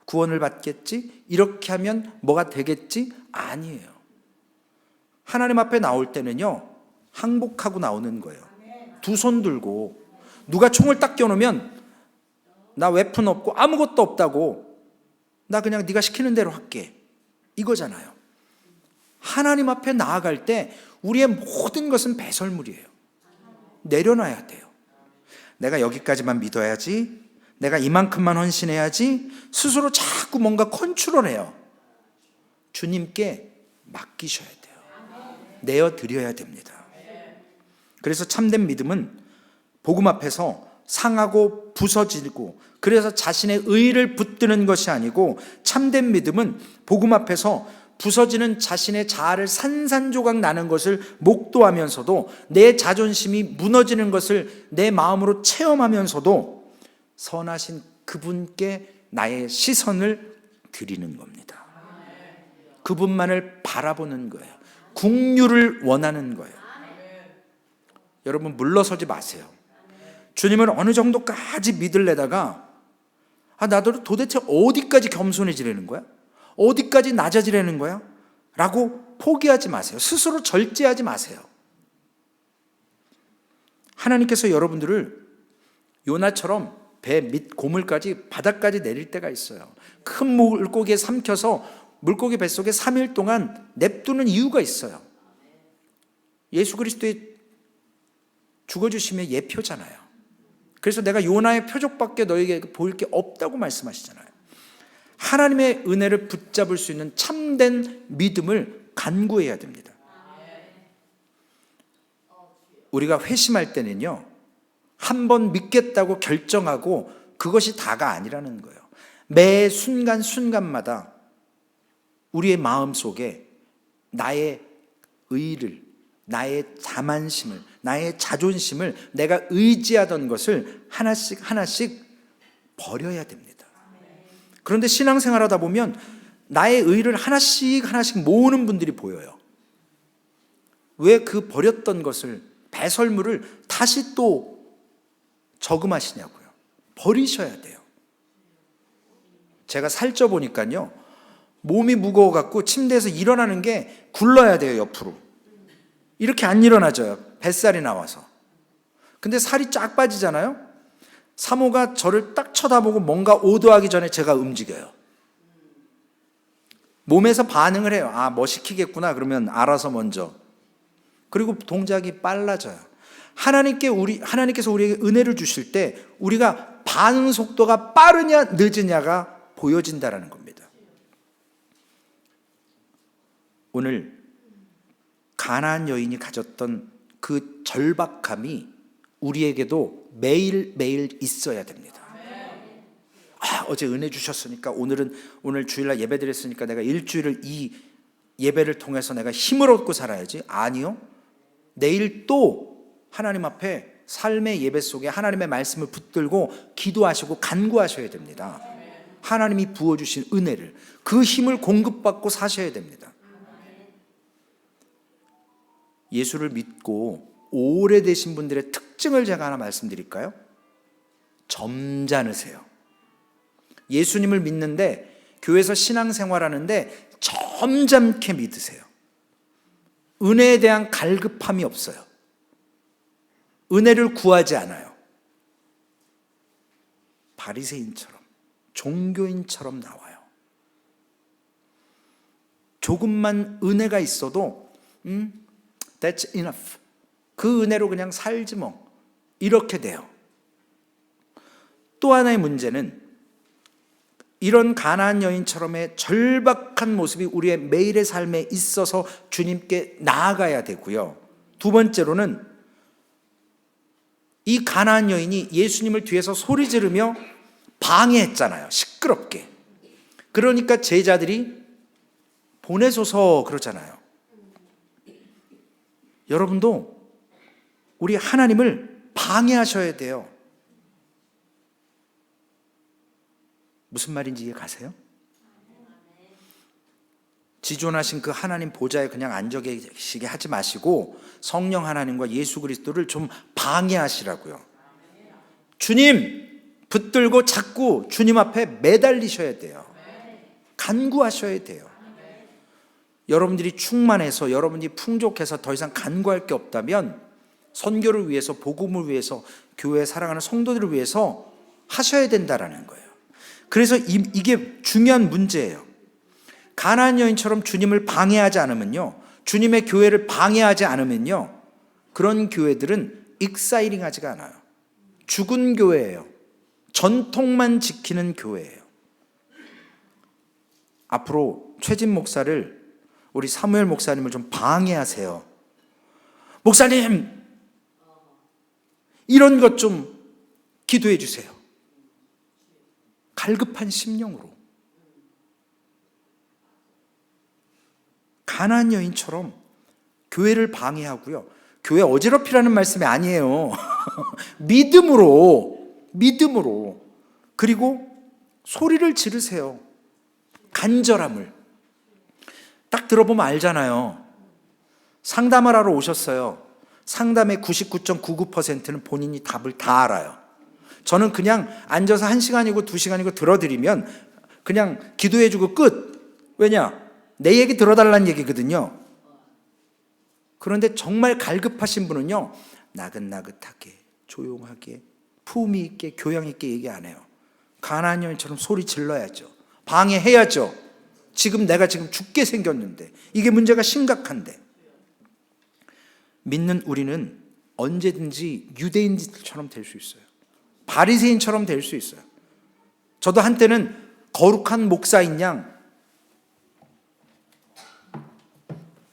구원을 받겠지? 이렇게 하면 뭐가 되겠지? 아니에요. 하나님 앞에 나올 때는요, 항복하고 나오는 거예요. 두 손 들고. 누가 총을 딱 껴놓으면 나 웨폰 없고 아무것도 없다고, 나 그냥 네가 시키는 대로 할게, 이거잖아요. 하나님 앞에 나아갈 때 우리의 모든 것은 배설물이에요. 내려놔야 돼요. 내가 여기까지만 믿어야지, 내가 이만큼만 헌신해야지, 스스로 자꾸 뭔가 컨트롤해요. 주님께 맡기셔야 돼요. 내어드려야 됩니다. 그래서 참된 믿음은 복음 앞에서 상하고 부서지고, 그래서 자신의 의의를 붙드는 것이 아니고, 참된 믿음은 복음 앞에서 부서지는 자신의 자아를 산산조각 나는 것을 목도하면서도, 내 자존심이 무너지는 것을 내 마음으로 체험하면서도 선하신 그분께 나의 시선을 드리는 겁니다. 그분만을 바라보는 거예요. 긍휼을 원하는 거예요. 여러분, 물러서지 마세요. 주님을 어느 정도까지 믿을래다가 나도 도대체 어디까지 겸손해지려는 거야? 어디까지 낮아지려는 거야? 라고 포기하지 마세요. 스스로 절제하지 마세요. 하나님께서 여러분들을 요나처럼 배 밑 고물까지, 바닥까지 내릴 때가 있어요. 큰 물고기에 삼켜서 물고기 뱃속에 3일 동안 냅두는 이유가 있어요. 예수 그리스도의 죽어주심의 예표잖아요. 그래서 내가 요나의 표적밖에 너에게 보일 게 없다고 말씀하시잖아요. 하나님의 은혜를 붙잡을 수 있는 참된 믿음을 간구해야 됩니다. 우리가 회심할 때는요, 한 번 믿겠다고 결정하고 그것이 다가 아니라는 거예요. 매 순간순간마다 우리의 마음 속에 나의 의를, 나의 자만심을, 나의 자존심을, 내가 의지하던 것을 하나씩 하나씩 버려야 됩니다. 그런데 신앙생활하다 보면 나의 의를 하나씩 하나씩 모으는 분들이 보여요. 왜 그 버렸던 것을, 배설물을 다시 또 저금하시냐고요. 버리셔야 돼요. 제가 살쪄 보니까요, 몸이 무거워갖고 침대에서 일어나는 게 굴러야 돼요, 옆으로. 이렇게 안 일어나져요, 뱃살이 나와서. 근데 살이 쫙 빠지잖아요. 사모가 저를 딱 쳐다보고 뭔가 오도하기 전에 제가 움직여요. 몸에서 반응을 해요. 뭐 시키겠구나, 그러면 알아서 먼저. 그리고 동작이 빨라져요. 하나님께서 우리에게 은혜를 주실 때 우리가 반응 속도가 빠르냐 늦으냐가 보여진다라는 겁니다. 오늘 가나안 여인이 가졌던 그 절박함이 우리에게도 매일매일 있어야 됩니다. 어제 은혜 주셨으니까 오늘 주일날 예배 드렸으니까 내가 일주일을 이 예배를 통해서 내가 힘을 얻고 살아야지. 아니요. 내일 또 하나님 앞에 삶의 예배 속에 하나님의 말씀을 붙들고 기도하시고 간구하셔야 됩니다. 하나님이 부어주신 은혜를, 그 힘을 공급받고 사셔야 됩니다. 예수를 믿고 오래되신 분들의 특징을 제가 하나 말씀드릴까요? 점잖으세요. 예수님을 믿는데, 교회에서 신앙생활하는데 점잖게 믿으세요. 은혜에 대한 갈급함이 없어요. 은혜를 구하지 않아요. 바리새인처럼, 종교인처럼 나와요. 조금만 은혜가 있어도 That's enough. 그 은혜로 그냥 살지 뭐, 이렇게 돼요. 또 하나의 문제는 이런 가나안 여인처럼의 절박한 모습이 우리의 매일의 삶에 있어서 주님께 나아가야 되고요. 두 번째로는 이 가나안 여인이 예수님을 뒤에서 소리 지르며 방해했잖아요. 시끄럽게. 그러니까 제자들이 보내소서 그러잖아요. 여러분도 우리 하나님을 방해하셔야 돼요. 무슨 말인지 이해 가세요? 지존하신 그 하나님 보좌에 그냥 앉아 계시게 하지 마시고 성령 하나님과 예수 그리스도를 좀 방해하시라고요. 주님 붙들고 자꾸 주님 앞에 매달리셔야 돼요. 간구하셔야 돼요. 여러분들이 충만해서 여러분들이 풍족해서 더 이상 간구할 게 없다면 선교를 위해서, 복음을 위해서, 교회 사랑하는 성도들을 위해서 하셔야 된다라는 거예요. 그래서 이게 중요한 문제예요. 가나안 여인처럼 주님을 방해하지 않으면요, 주님의 교회를 방해하지 않으면요, 그런 교회들은 익사이링하지가 않아요. 죽은 교회예요. 전통만 지키는 교회예요. 앞으로 최진 목사를, 우리 사무엘 목사님을 좀 방해하세요. 목사님, 이런 것 좀 기도해 주세요. 갈급한 심령으로. 가나안 여인처럼 교회를 방해하고요. 교회 어지럽히라는 말씀이 아니에요. 믿음으로. 그리고 소리를 지르세요. 간절함을. 딱 들어보면 알잖아요. 상담을 하러 오셨어요. 상담의 99.99%는 본인이 답을 다 알아요. 저는 그냥 앉아서 1시간이고 2시간이고 들어드리면 그냥 기도해주고 끝. 왜냐? 내 얘기 들어달라는 얘기거든요. 그런데 정말 갈급하신 분은요, 나긋나긋하게, 조용하게, 품위 있게, 교양 있게 얘기 안 해요. 가나안 여인처럼 소리 질러야죠. 방해해야죠. 내가 지금 죽게 생겼는데, 이게 문제가 심각한데. 믿는 우리는 언제든지 유대인들처럼 될 수 있어요. 바리새인처럼 될 수 있어요. 저도 한때는 거룩한 목사인 양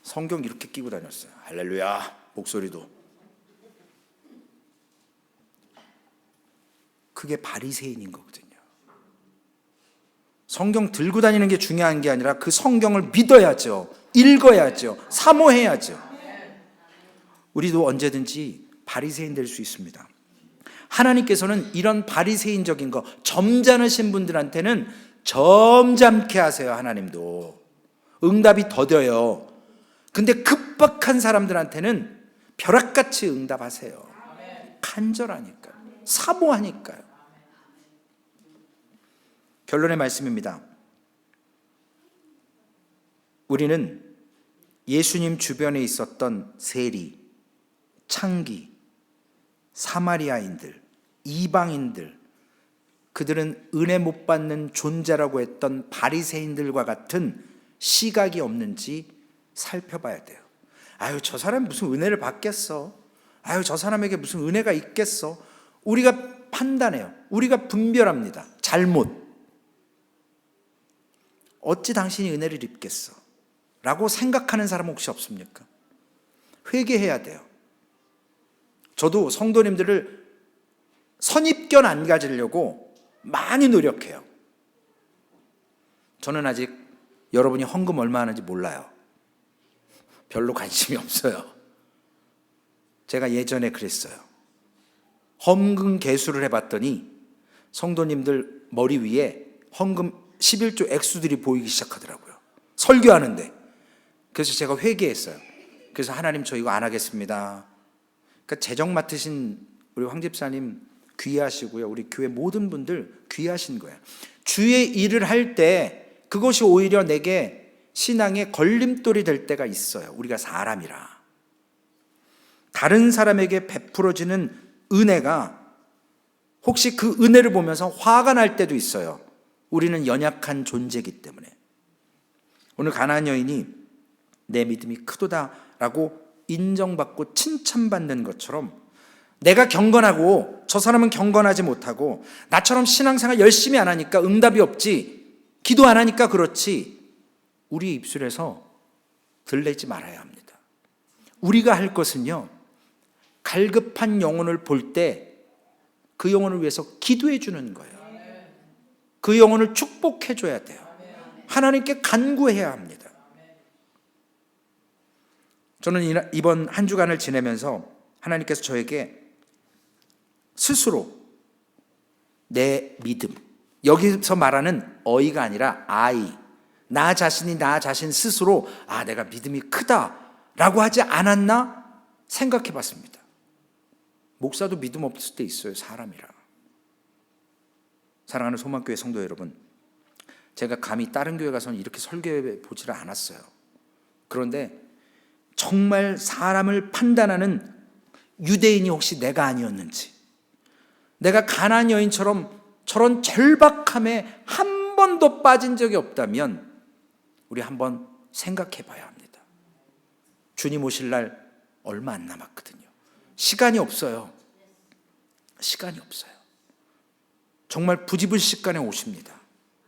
성경 이렇게 끼고 다녔어요. 할렐루야, 목소리도. 그게 바리새인인 거거든요. 성경 들고 다니는 게 중요한 게 아니라 그 성경을 믿어야죠. 읽어야죠. 사모해야죠. 우리도 언제든지 바리새인 될 수 있습니다. 하나님께서는 이런 바리새인적인 거, 점잖으신 분들한테는 점잖게 하세요. 하나님도 응답이 더뎌요. 근데 급박한 사람들한테는 벼락같이 응답하세요. 간절하니까요. 사모하니까요. 결론의 말씀입니다. 우리는 예수님 주변에 있었던 세리, 창기, 사마리아인들, 이방인들, 그들은 은혜 못 받는 존재라고 했던 바리새인들과 같은 시각이 없는지 살펴봐야 돼요. 아유, 저 사람이 무슨 은혜를 받겠어? 아유, 저 사람에게 무슨 은혜가 있겠어? 우리가 판단해요. 우리가 분별합니다. 잘못. 어찌 당신이 은혜를 입겠어? 라고 생각하는 사람 혹시 없습니까? 회개해야 돼요. 저도 성도님들을 선입견 안 가지려고 많이 노력해요. 저는 아직 여러분이 헌금 얼마 하는지 몰라요. 별로 관심이 없어요. 제가 예전에 그랬어요. 헌금 계수를 해봤더니 성도님들 머리 위에 헌금 11조 액수들이 보이기 시작하더라고요. 설교하는데. 그래서 제가 회개했어요. 그래서 하나님, 저 이거 안 하겠습니다. 그러니까 재정 맡으신 우리 황 집사님 귀하시고요. 우리 교회 모든 분들 귀하신 거예요. 주의 일을 할 때 그것이 오히려 내게 신앙의 걸림돌이 될 때가 있어요. 우리가 사람이라. 다른 사람에게 베풀어지는 은혜가 혹시 그 은혜를 보면서 화가 날 때도 있어요. 우리는 연약한 존재이기 때문에. 오늘 가나안 여인이 내 믿음이 크도다라고 인정받고 칭찬받는 것처럼 내가 경건하고 저 사람은 경건하지 못하고 나처럼 신앙생활 열심히 안 하니까 응답이 없지, 기도 안 하니까 그렇지, 우리 입술에서 들내지 말아야 합니다. 우리가 할 것은요, 갈급한 영혼을 볼 때 그 영혼을 위해서 기도해 주는 거예요. 그 영혼을 축복해 줘야 돼요. 하나님께 간구해야 합니다. 저는 이번 한 주간을 지내면서 하나님께서 저에게 스스로 내 믿음, 여기서 말하는 어이가 아니라 아이, 나 자신 스스로 내가 믿음이 크다라고 하지 않았나 생각해 봤습니다. 목사도 믿음 없을 때 있어요, 사람이라. 사랑하는 소망교회 성도 여러분, 제가 감히 다른 교회 가서는 이렇게 설교해 보지를 않았어요. 그런데 정말 사람을 판단하는 유대인이 혹시 내가 아니었는지, 내가 가나안 여인처럼 저런 절박함에 한 번도 빠진 적이 없다면 우리 한번 생각해 봐야 합니다. 주님 오실 날 얼마 안 남았거든요. 시간이 없어요. 시간이 없어요. 정말 부지불식간에 오십니다.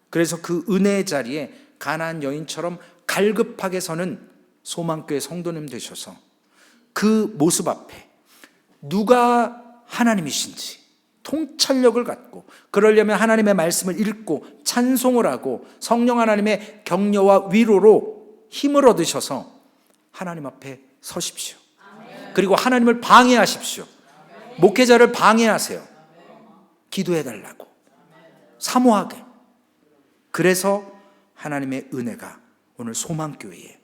그래서 그 은혜의 자리에 가나안 여인처럼 갈급하게 서는 소망교회 성도님 되셔서 그 모습 앞에 누가 하나님이신지 통찰력을 갖고, 그러려면 하나님의 말씀을 읽고 찬송을 하고 성령 하나님의 격려와 위로로 힘을 얻으셔서 하나님 앞에 서십시오. 그리고 하나님을 방해하십시오. 목회자를 방해하세요. 기도해달라고, 사모하게. 그래서 하나님의 은혜가 오늘 소망교회에,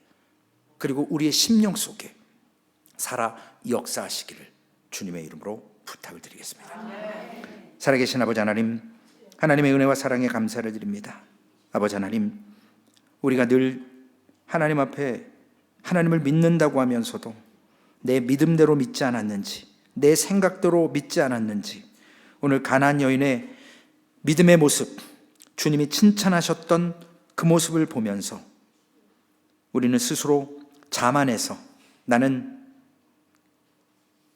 그리고 우리의 심령 속에 살아 역사하시기를 주님의 이름으로 부탁을 드리겠습니다. 살아계신 아버지 하나님, 하나님의 은혜와 사랑에 감사를 드립니다. 아버지 하나님, 우리가 늘 하나님 앞에 하나님을 믿는다고 하면서도 내 믿음대로 믿지 않았는지, 내 생각대로 믿지 않았는지, 오늘 가나안 여인의 믿음의 모습, 주님이 칭찬하셨던 그 모습을 보면서 우리는 스스로 자만해서 나는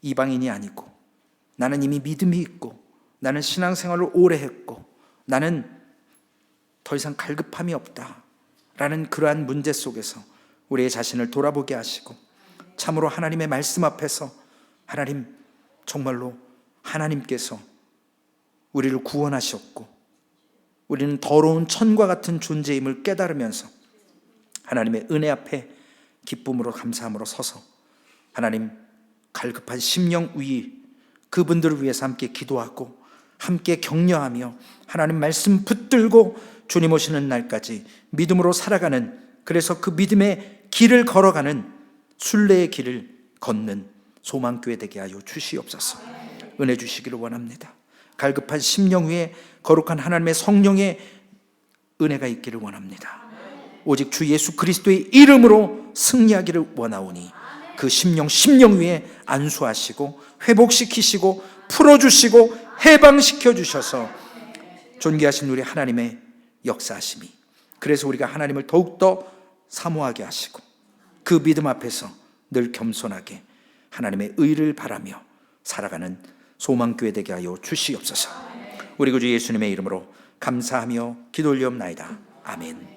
이방인이 아니고, 나는 이미 믿음이 있고, 나는 신앙생활을 오래 했고, 나는 더 이상 갈급함이 없다 라는 그러한 문제 속에서 우리의 자신을 돌아보게 하시고, 참으로 하나님의 말씀 앞에서 하나님, 정말로 하나님께서 우리를 구원하셨고 우리는 더러운 천과 같은 존재임을 깨달으면서 하나님의 은혜 앞에 기쁨으로 감사함으로 서서 하나님, 갈급한 심령 위 그분들을 위해서 함께 기도하고 함께 격려하며 하나님 말씀 붙들고 주님 오시는 날까지 믿음으로 살아가는, 그래서 그 믿음의 길을 걸어가는 순례의 길을 걷는 소망교회 되게 하여 주시옵소서. 은혜 주시기를 원합니다. 갈급한 심령 위에 거룩한 하나님의 성령의 은혜가 있기를 원합니다. 오직 주 예수 그리스도의 이름으로 승리하기를 원하오니 그 심령 위에 안수하시고 회복시키시고 풀어주시고 해방시켜 주셔서 존귀하신 우리 하나님의 역사하심이, 그래서 우리가 하나님을 더욱더 사모하게 하시고 그 믿음 앞에서 늘 겸손하게 하나님의 의를 바라며 살아가는 소망교회 되게 하여 주시옵소서. 우리 구주 예수님의 이름으로 감사하며 기도 올리옵나이다. 아멘.